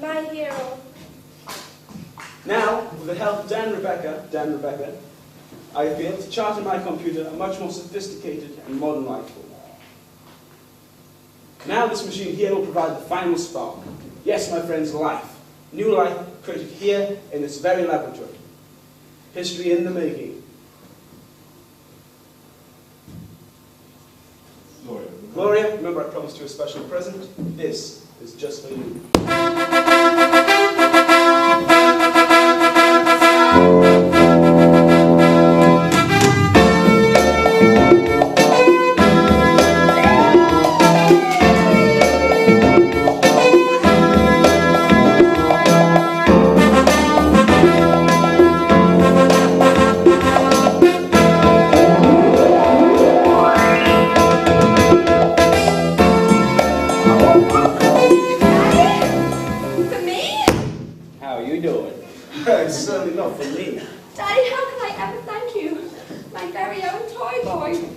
My hero. Now, with the help of Dan Rebecca, I've been able to chart in my computer a much more sophisticated and modern life form. Now this machine here will provide the final spark. Yes, my friends, life. New life created here in this very laboratory. History in the making. Gloria, remember I promised you a special present? This is just for you. It's certainly not for me. Daddy, how can I ever thank you? My very own toy boy.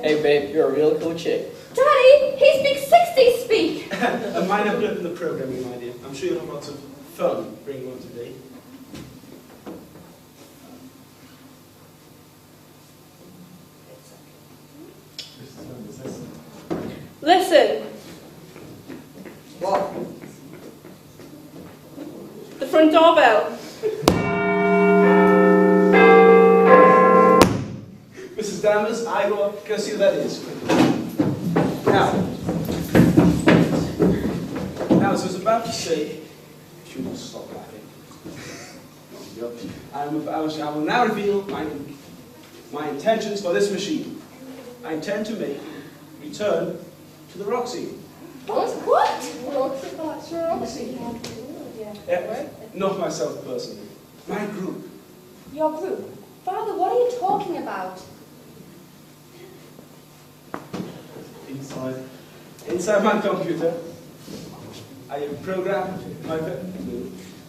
Hey babe, you're a real cool chick. Daddy, he speaks 60 speak. A minor blip in the programming, my dear. I'm sure you'll have lots of fun bringing one today. Listen. What? The front doorbell. Mrs. Danvers, I will go see who that is. Now, as I was about to say, if you will stop laughing, I will now reveal my intentions for this machine. I intend to make it return to the Roxy. What? Roxy. Not myself personally, my group. Your group? Father, what are you talking about? Inside my computer, I have programmed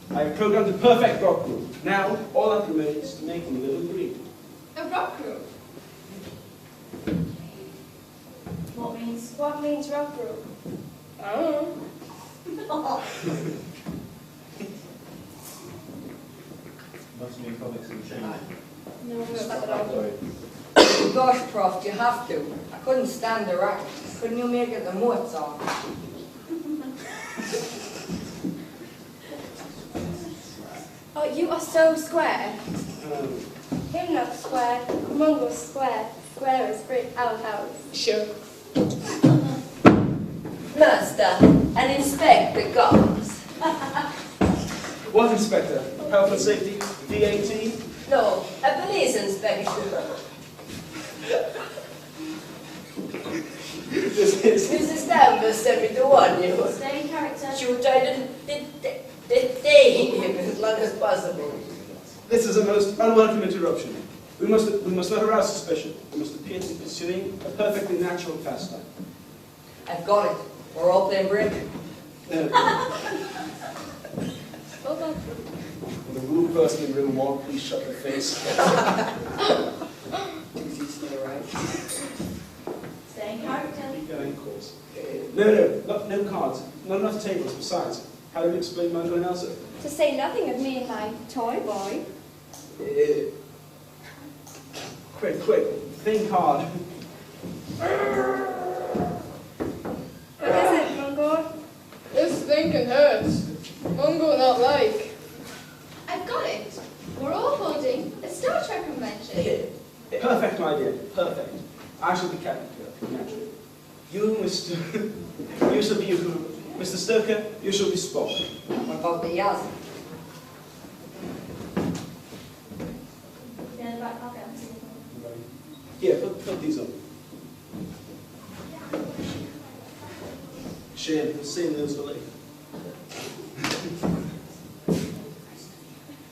the perfect rock group. Now, all that remains is to make them live and breathe. A rock group? What means rock group? I don't know. Must mean comics and change. No, not at all. Sorry. Gosh, Prof, you have to. I couldn't stand the racket. Couldn't you make it the moats on? Oh, you are so square. Him not square, Mungo square. Square is brick outhouse. Sure. Master, and inspect the guards. What inspector? Health and safety? VAT? No, a police inspection. This is... Mrs. Danvers sent me to warn you. Stay in character. She will try to detain him as long as possible. This is a most unwelcome interruption. We must not arouse suspicion. We must appear to be pursuing a perfectly natural pastime. I've got it. We're all playing bridge. No. Hold on. The rude person in room 1, please shut your face. Is he still right? Stay in character. Going course. No cards. Not enough tables. Besides, how do you explain Mungo and Elsa? To say nothing of me and my toy boy. Quick. Think hard. What is it, Mungo? This thinking hurts. Mungo not like. I've got it. We're all holding a Star Trek convention. Perfect, my dear. Perfect. I shall be captain, naturally. You, Mr. you shall be Uhuru. Mr. Stoker, you shall be Spock. What about the Yaz? Yeah, in the back pocket. Here, put these on. Shame, seeing those for later.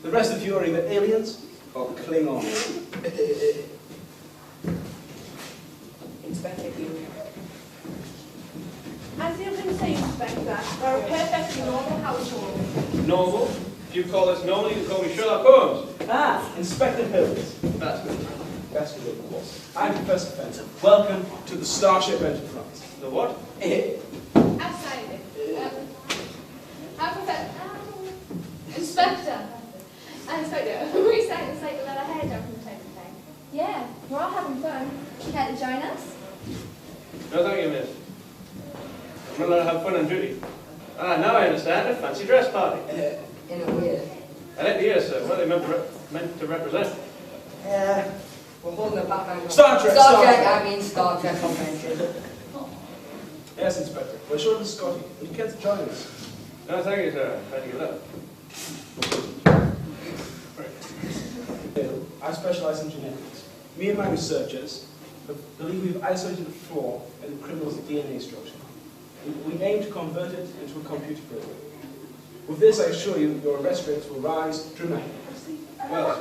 The rest of you are either aliens or Klingons. Inspector, you. As you've been saying, Inspector, we're a perfectly normal household. Normal? If you call us normal, you call me Sherlock Holmes. Ah, Inspector Hirst. That's good. That's good, of course. I'm Professor Fenton. Welcome to the Starship Enterprise. The what? Outside of it. Inspector. Inspector, we sang it's like a little hair jumping type of thing. Yeah, we're all having fun. Care to join us? No, thank you, miss. I'm not allowed to have fun on duty. Ah, now I understand. A fancy dress party. In a way. I like to hear, sir. What are they meant to represent? We're holding it back on Star Trek, Star Star Trek, Trek. I mean Star Trek convention. Yes, Inspector. We're short of Scotty. Would you care to join us? No, thank you, sir. Thank you, love. I specialize in genetics. Me and my researchers believe we've isolated a flaw in the criminal's DNA structure. We aim to convert it into a computer program. With this, I assure you, your arrest rates will rise dramatically. Well,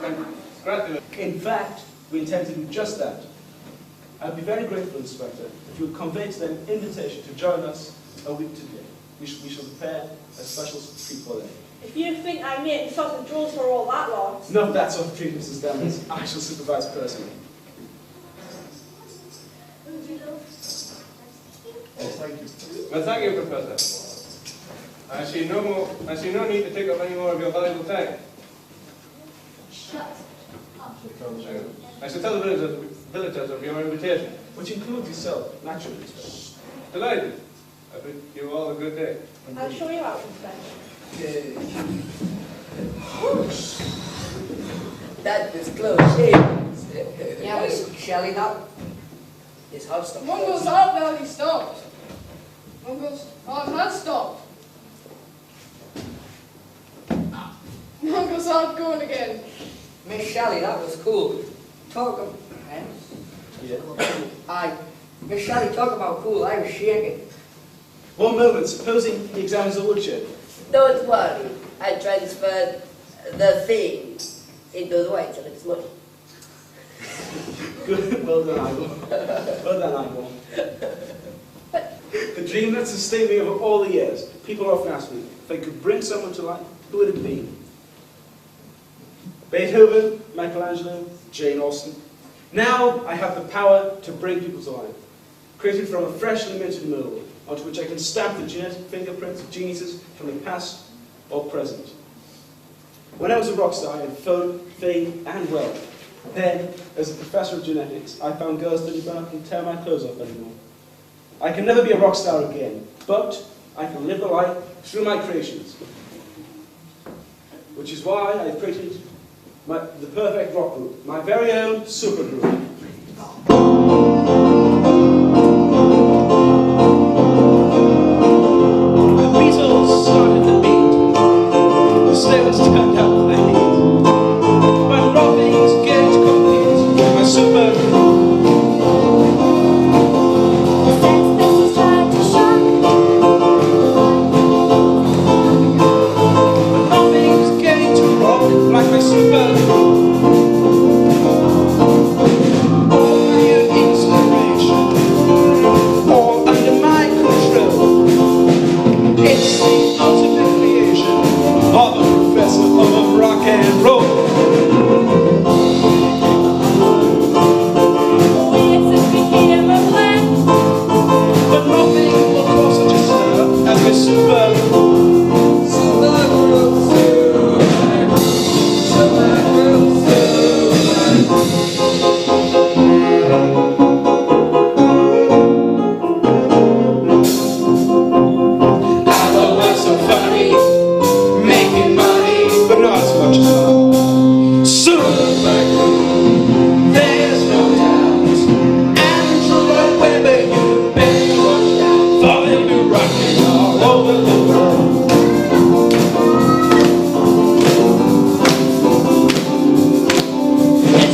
congratulations. In fact, we intend to do just that. I'd be very grateful, Inspector, if you would convey to them an invitation to join us a week today. We shall prepare a special treat for them. If you think I'm making sausage rolls for all that lot, Not that sort of treat, Mrs. Danvers. I shall supervise personally. Oh, thank you. Well, thank you, Professor. I see no need to take up any more of your valuable time. Shut up. I shall tell the villagers of your invitation. Which includes yourself, naturally, Inspector. Delighted. I bid you all a good day. I'll show you out, Inspector. That was close shaves. Yeah, was Shelley that? His heart stopped. Mungo's heart valve stopped. Mungo's heart has stopped. Mungo's heart going again. Miss Shelley, that was cool. Talk of... Yeah. Miss Shelley, talk about cool. I was shaking. One moment, supposing he examines the woodchip. Don't worry, I transferred the thing into the white till it's money. Good, well done, Ivor. Well done, Ivor. But The dream that sustained me over all the years. People often ask me, if I could bring someone to life, who would it be? Beethoven, Michelangelo, Jane Austen. Now I have the power to bring people to life, created from a freshly minted mold, onto which I can stamp the genetic fingerprints of geniuses from the past or present. When I was a rock star, I had fame and wealth. Then, as a professor of genetics, I found girls didn't burn up and tear my clothes off anymore. I can never be a rock star again, but I can live the life through my creations. Which is why I've created the perfect rock group, my very own super group. The Beatles started the beat, the Stones turned out the heat, but nothing's going to compete with my super group. Like my super all my own inspiration, all under my control. It's the ultimate creation of a professor of rock and roll. But nothing will cause such a stir as my super group.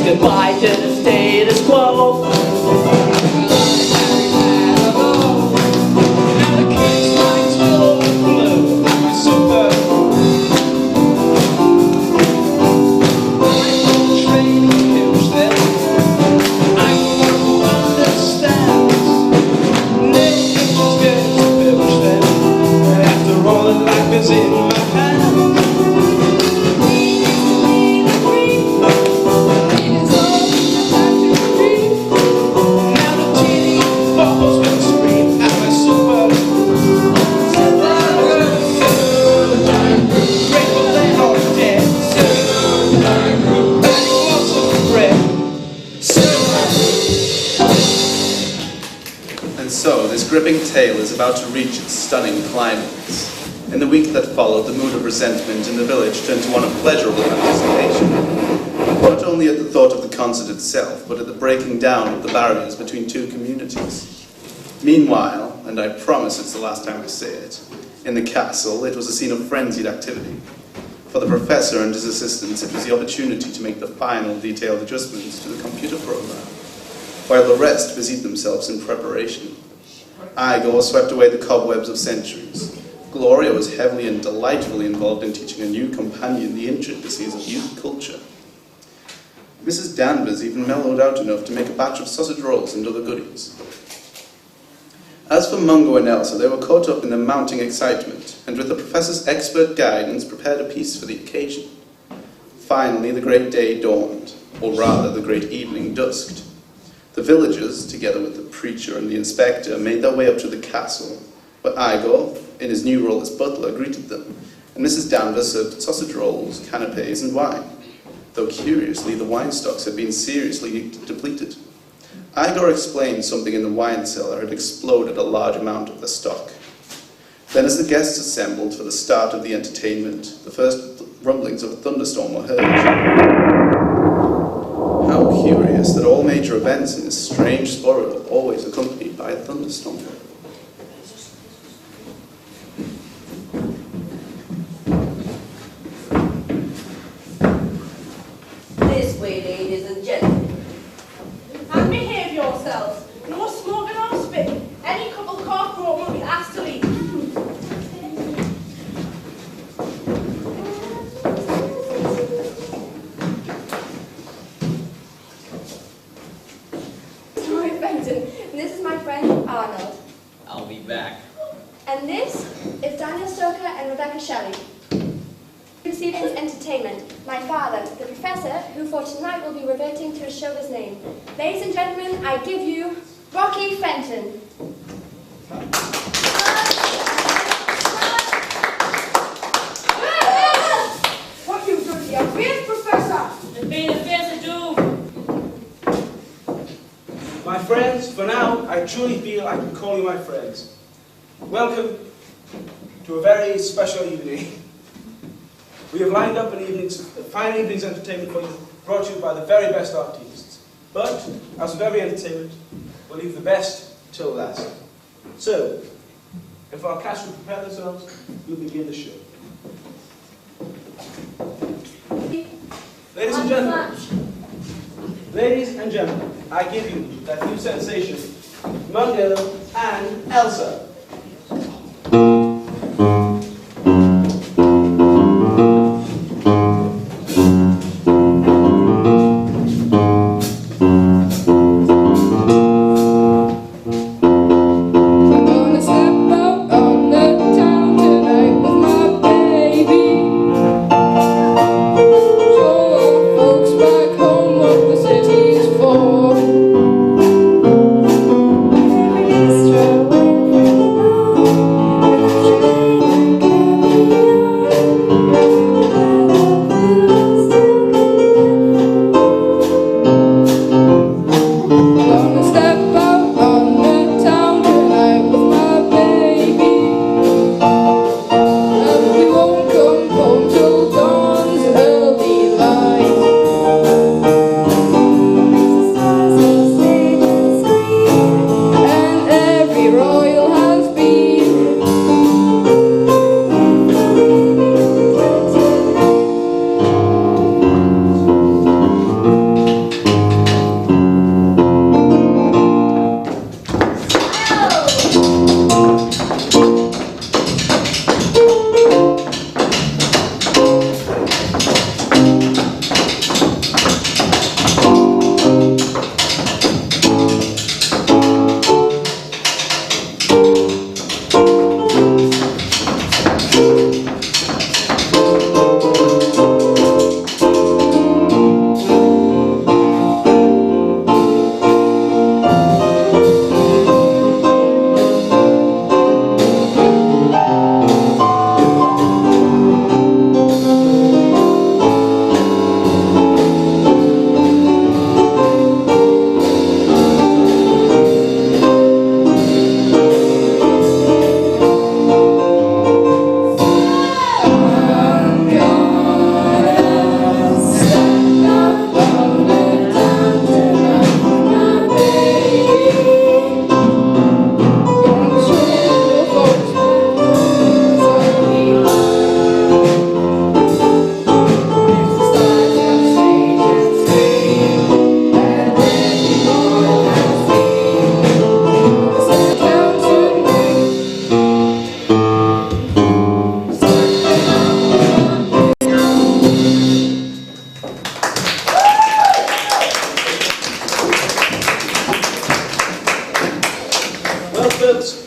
Goodbye to the status quo. Now the king's minds will overflow. My super I'm training coach them. I'm the one who understands. Never pictures going to push them. After all that life is in my hands. So, this gripping tale is about to reach its stunning climax. In the week that followed, the mood of resentment in the village turned to one of pleasurable anticipation. Not only at the thought of the concert itself, but at the breaking down of the barriers between two communities. Meanwhile, and I promise it's the last time I say it, in the castle it was a scene of frenzied activity. For the professor and his assistants, it was the opportunity to make the final detailed adjustments to the computer program, while the rest busied themselves in preparation. Igor swept away the cobwebs of centuries. Gloria was heavily and delightfully involved in teaching a new companion the intricacies of youth culture. Mrs. Danvers even mellowed out enough to make a batch of sausage rolls and other goodies. As for Mungo and Elsa, they were caught up in the mounting excitement, and with the professor's expert guidance, prepared a piece for the occasion. Finally, the great day dawned, or rather, the great evening dusked. The villagers, together with the preacher and the inspector, made their way up to the castle, where Igor, in his new role as butler, greeted them, and Mrs. Danvers served sausage rolls, canapes, and wine, though curiously the wine stocks had been seriously depleted. Igor explained something in the wine cellar had exploded a large amount of the stock. Then, as the guests assembled for the start of the entertainment, the first rumblings of a thunderstorm were heard. How curious that all major events in this strange spoil are always accompanied by a thunderstorm. This way, ladies and gentlemen. And behave yourselves. No smoking or spitting. Any couple cough broke will be asked to leave. Sorry, Benton. This is my friend Arnold. back. And this is Daniel Stoker and Rebecca Shelley. This evening's entertainment, my father, the professor, who for tonight will be reverting to his show's name. Ladies and gentlemen, I give you Rocky Fenton. What you doing here? Where's Professor? It's been a face of doom. My friends, for now, I truly feel I can call you my friends. Welcome to a very special evening. We have lined up a fine evening's entertainment for you, brought to you by the very best artists. But, as with every entertainment, we'll leave the best till last. So, if our cast will prepare themselves, we'll begin the show. Ladies and gentlemen, I give you that new sensation, Mungo and Elsa.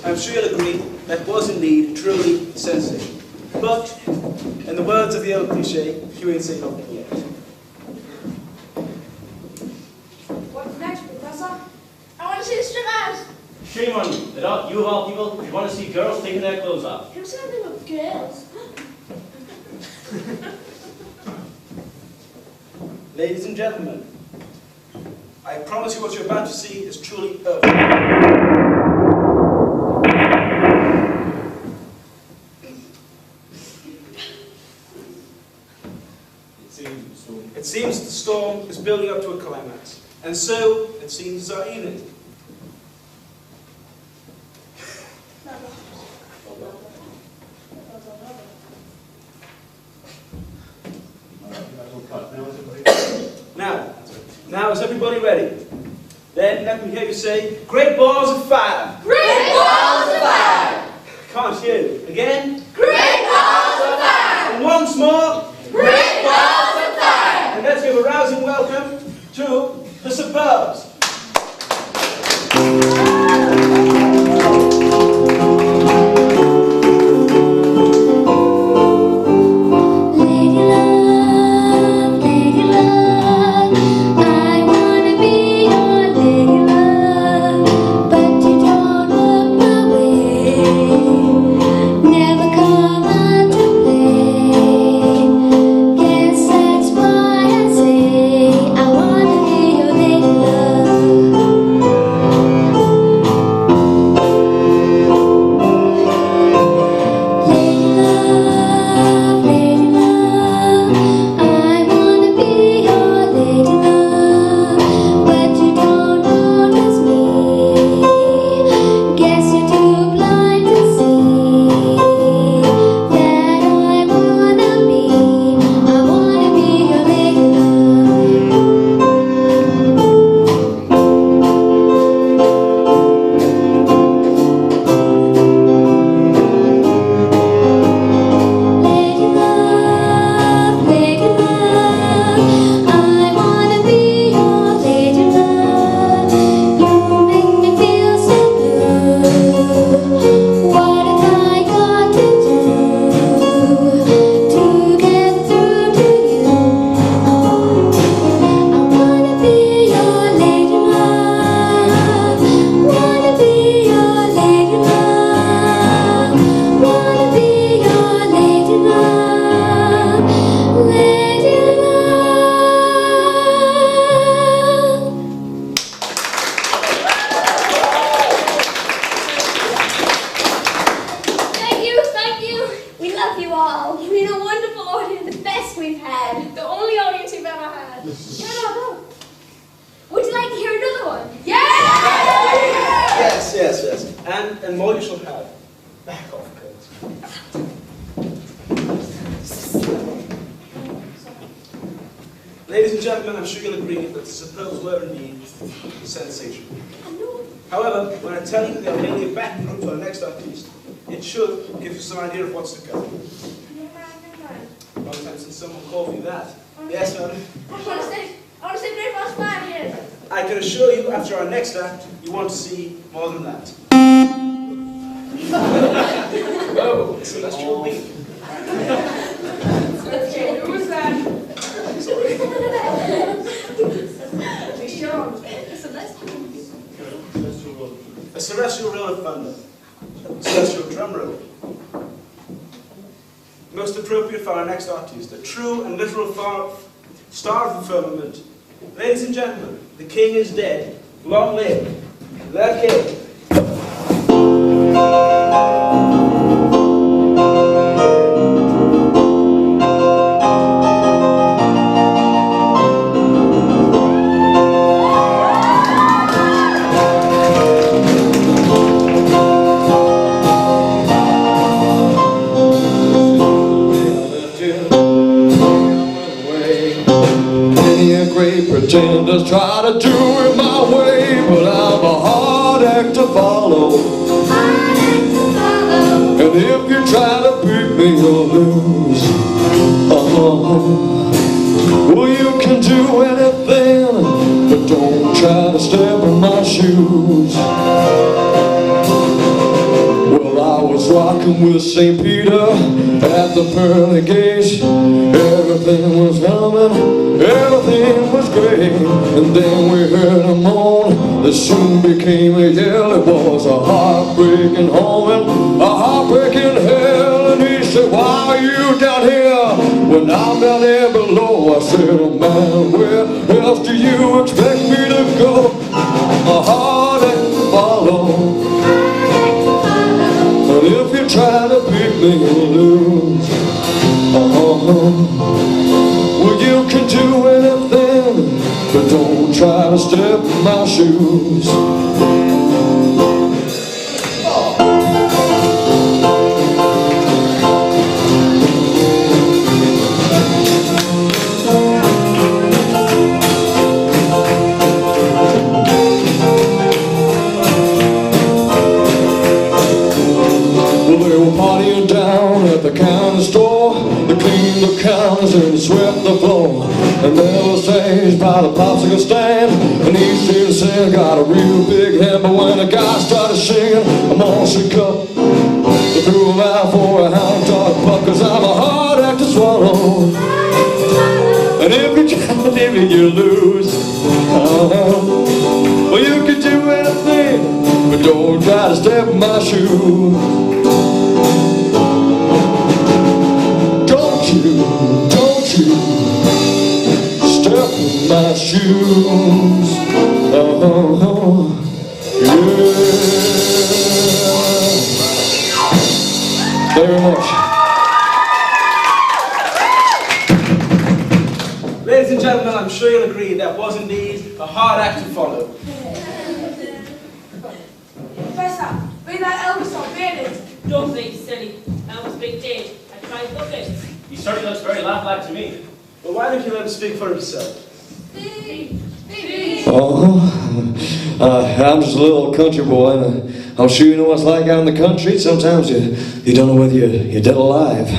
I'm sure you'll agree that was indeed truly sensational. But, in the words of the old cliche, you ain't seen nothing yet. What's next, Professor? I want to see the strippers. Shame on you, that you of all people would want to see girls taking their clothes off. Who said they were girls? Ladies and gentlemen, I promise you what you're about to see is truly perfect. It seems the storm is building up to a climax, and so it seems is our evening. Now is everybody ready? Then let me hear you say, great balls of fire! Great balls of fire! Can't hear you. Again? Great balls of fire! And once more? Great balls of fire! And let's give a rousing welcome to the Suburbs. and more you shall have. Back off, Kurt. Ladies and gentlemen, I'm sure you'll agree that the supposed were indeed sensational. However, when I tell you they're merely a backing group to our next artiste, it should give you some idea of what's to come. Long time since someone called me that. Yes, madam? I want to say breakfast 5 years. I can assure you, after our next act, you want to see more than that. Whoa, celestial being. Who was that? Sorry. A celestial roll of thunder. A celestial drum roll. Most appropriate for our next artist, a true and literal star of the firmament. Ladies and gentlemen, the king is dead. Long live the king. Pretenders try to do it my way, but I'm a hard act to follow. And if you try to beat me, you'll lose. Well, you can do anything, but don't try to step in my shoes. Well, I was rocking with St. Peter at the pearly gates. Everything was humming, everything was great. And then we heard a moan that soon became a yell. It was a heartbreaking home, a heartbreaking hell. And he said, why are you down here when I'm down there below? I said, oh man, where else do you expect me to go? A heart act to follow. But if you try to beat me, you'll lose. Well, you can do anything, but don't try to step in my shoes. Partying down at the county store. They cleaned the counters and swept the floor. And there was stage by the popsicle stand. And each student said, got a real big hand. But when the guy started singing, I'm all shook up. They threw him out for a hound dog pup. Cause I'm a hard act to swallow. And if you try to leave it, you lose. Well, you can do anything, but don't try to step in my shoes. Don't you step in my shoes. Oh, yeah. Thank you very much. Ladies and gentlemen, I'm sure you'll agree that was indeed a hard act to follow. Professor, be that Elvis or Bearded? Don't be silly. Elvis been dead. I tried looking. He certainly looks very laugh-like to me. Well, why don't you let him speak for himself? Oh, I'm just a little country boy, and I'm sure you know what it's like out in the country. Sometimes you don't know whether you're dead or alive.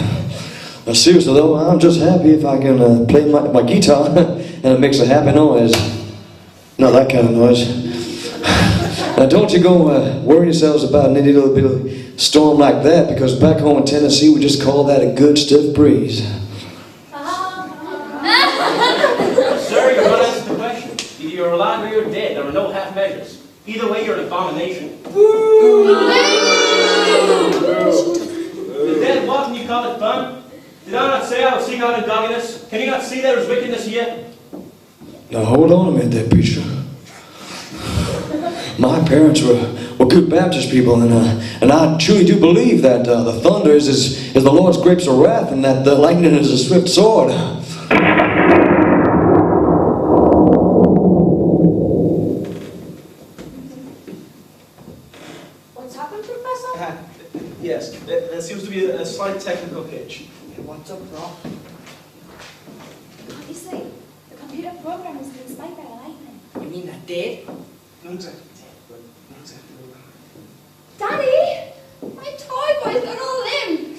Seriously though, I'm just happy if I can play my guitar and it makes a happy noise. Not that kind of noise. Now don't you go worry yourselves about any little bit of storm like that, because back home in Tennessee we just call that a good stiff breeze. Sir, you're not answering the question. Either you're alive or you're dead. There are no half measures. Either way, you're an abomination. The dead what, and you call it fun? Did I not say I would seek out ungodliness? Can you not see there is wickedness here? Now hold on a minute there, preacher. My parents were good Baptist people, and I truly do believe that the thunder is the Lord's grapes of wrath, and that the lightning is a swift sword. What's happened, Professor? be a slight technical hitch. What's up, bro? Can't you see? The computer program has been spiked by the lightning. You mean that dead? Not exactly dead, but not exactly alive. Daddy! My toy boy's got all limb!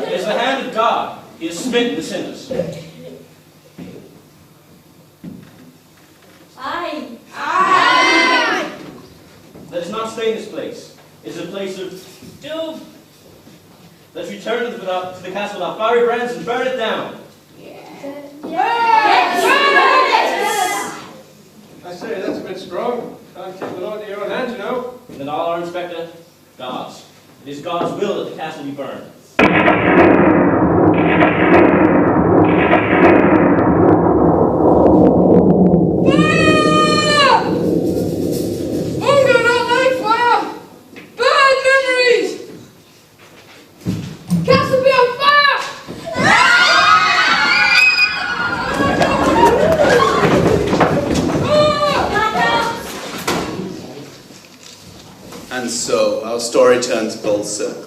It is the hand of God. He has smitten the sinners. Aye! Aye! Let us not stay in this place. It is a place of doom. Let us return to the castle of fiery brands and burn it down. I say, that's a bit strong. Can't take the law into your own hands, you know. And then all our inspector, God's. It is God's will that the castle be burned. Hunger, not like fire! Bad memories! Castle be on fire! And so, our story turns full circle.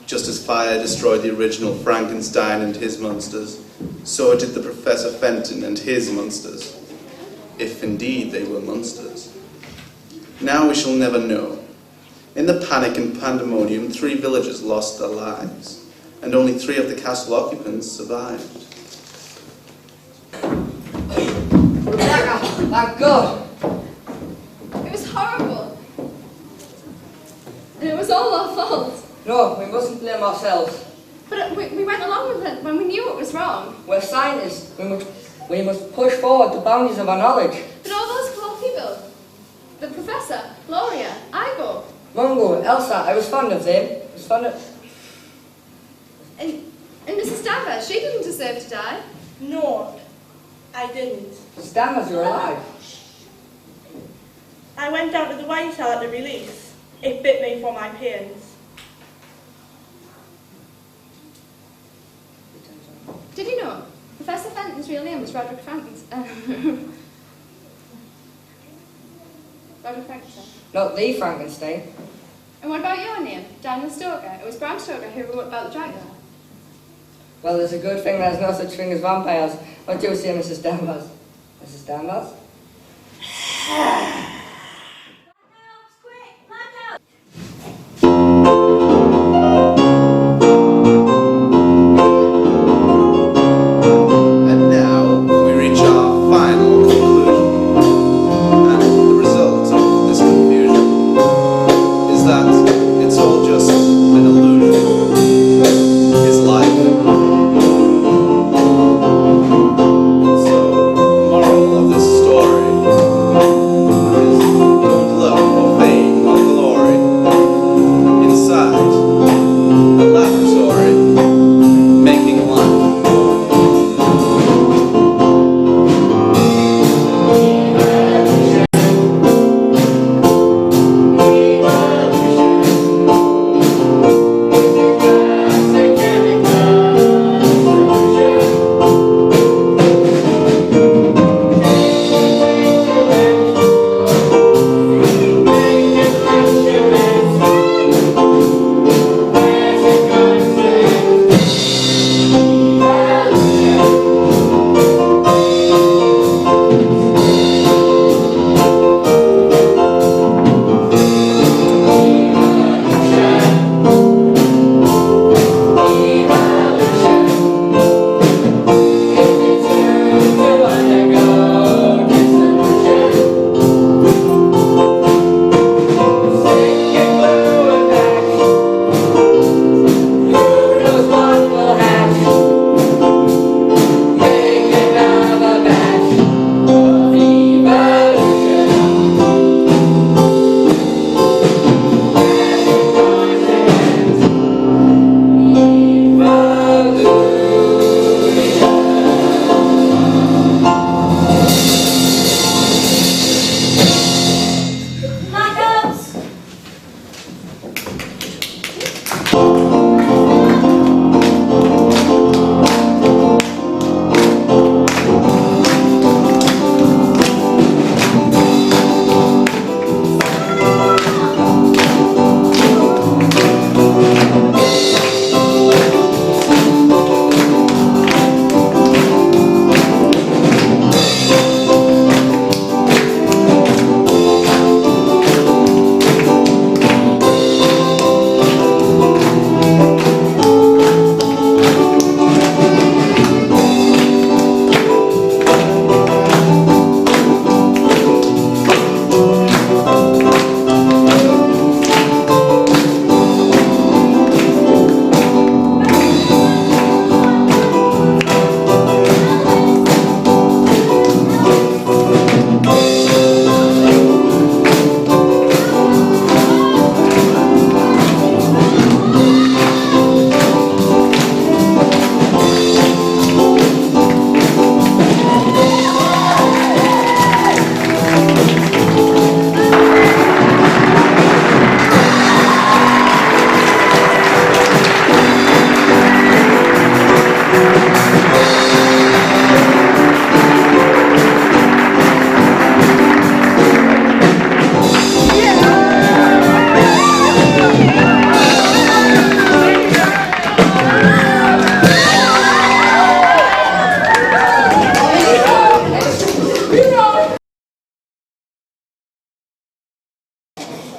Just as fire destroyed the original Frankenstein and his monsters, so did the Professor Fenton and his monsters. If indeed they were monsters. Now we shall never know. In the panic and pandemonium, 3 villagers lost their lives, and only 3 of the castle occupants survived. Rebecca, thank God. It was horrible. And it was all our fault. No, we mustn't blame ourselves. But we went along with it when we knew it was wrong. We're scientists. We must push forward the boundaries of our knowledge. But all those cool people, the Professor, Gloria, Igo, Mungo, Elsa, I was fond of them. I was fond of... and Mrs. Danvers, she didn't deserve to die. No, I didn't. Mrs. Danvers, you're alive. I went down to the wine cellar at the release. It bit me for my pains. Did you know Professor Fenton's real name was Roderick Frankenstein? Roderick Frankenstein. Not the Frankenstein. And what about your name? Daniel Stoker. It was Bram Stoker who wrote about the Dracula. Well, there's a good thing there's no such thing as vampires. What do you say, Mrs. Danvers? Mrs. Danvers? And now we reach our final conclusion. And the result of this confusion is that it's all just an illusion. His life. And so, the moral of this story is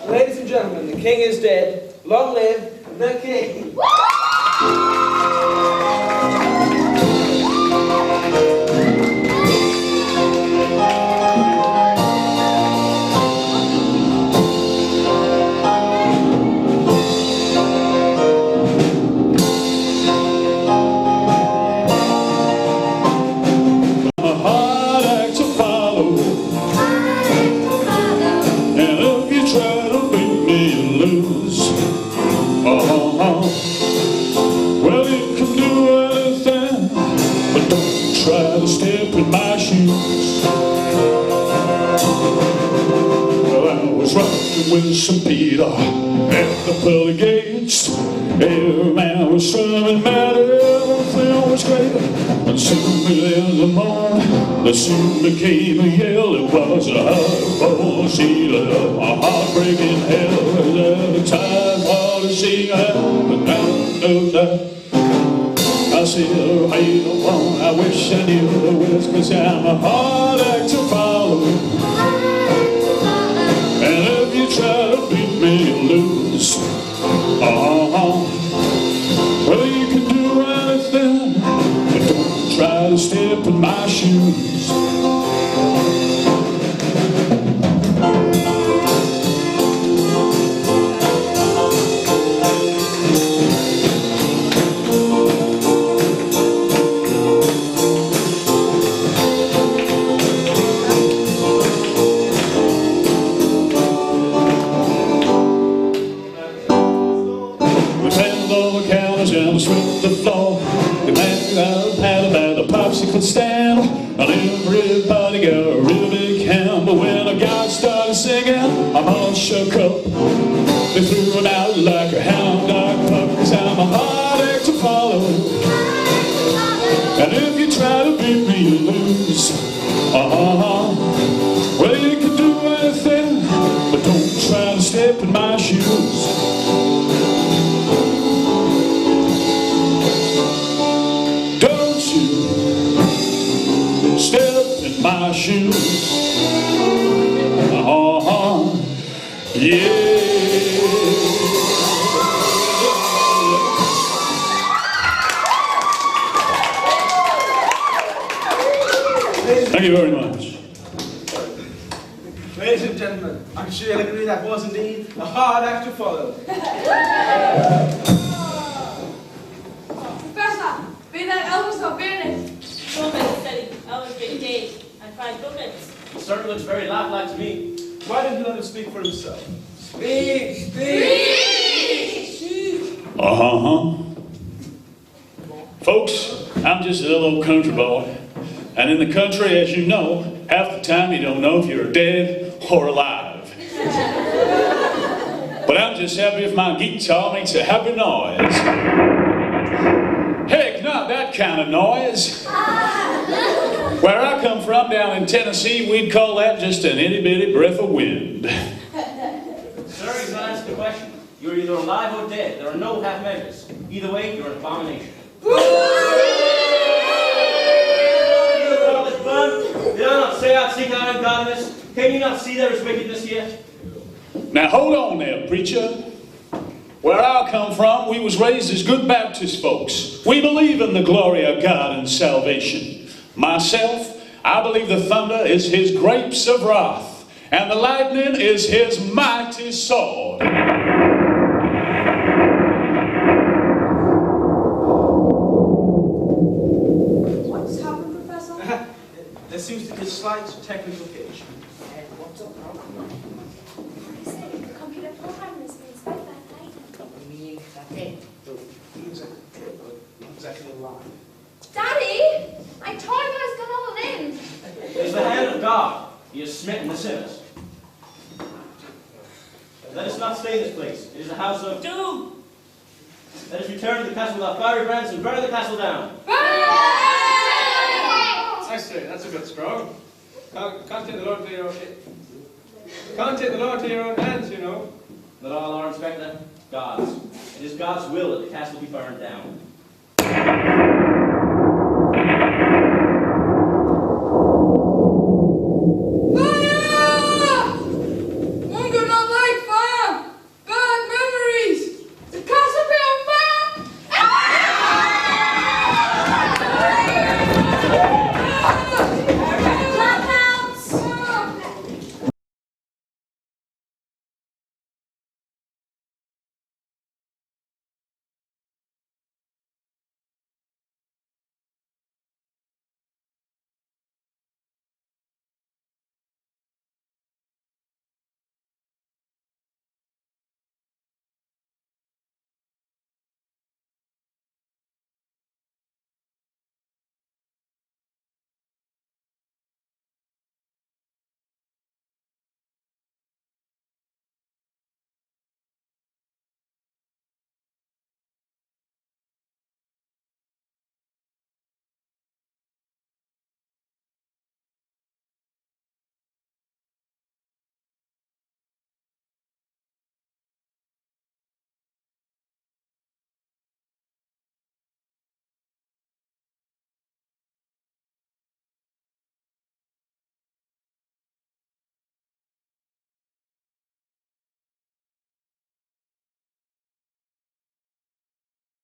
Ladies and gentlemen, the king is dead. Long live the king. Well, you can do anything, but don't try to step in my shoes. Well, I was riding with St. Peter at the pearly gates. Every man was swimming mad, everything was great. And soon in the morning, there soon became a yell. It was a hard-boiled sailor, a heartbreaking hell. The tide water sing out, but down of that. I said, oh, hey, no one, I wish I knew the words, 'cause I'm a hard act to follow. And if you try to beat me, you lose. Well, you can do anything, but don't try to step in my shoes. And swept the floor. The man got paddled by the popsicle stand, and everybody got a real big hand. But when a guy started singing, I'm all shook up. They threw him out like a hound dog pup, 'cause I'm a hard act to follow. And if you try to beat me, you lose. Well, you can do anything, but don't try to step in my shoes. Step in my shoes. Yeah. Thank you very much. Ladies and gentlemen, I'm sure you'll agree that was indeed a hard act to follow. Professor, be that Elvis or Bennett? Buckets, Teddy. Elvis big days. I cried buckets. It certainly looks very lifelike to me. Why didn't you let him speak for himself? Speak! Folks, I'm just a little old country boy. And in the country, as you know, half the time you don't know if you're dead or alive. But I'm just happy if my guitar makes a happy noise. Heck, not that kind of noise. Where I come from, down in Tennessee, we'd call that just an itty-bitty breath of wind. Sir, you can answer the question. You're either alive or dead. There are no half measures. Either way, you're an abomination. Did I not say I'd seek out ungodliness? Can you not see there is wickedness here? Now hold on there, preacher. Where I come from, we was raised as good Baptist folks. We believe in the glory of God and salvation. Myself, I believe the thunder is his grapes of wrath, and the lightning is his mighty sword. What's happened, Professor? There seems to be a slight technical hitch. What's up now? The computer program has been spent last night. Exactly alive. Daddy, I told you I was going all in. It is the hand of God. He has smitten the sinners. Let us not stay in this place. It is a house of doom. Let us return to the castle without fiery brands and burn the castle down. I say, that's a bit strong. Can't take the Lord to your own. Can't take the Lord to your own hands, you know. Not all are, Inspector. God's. It is God's will that the castle be burned down.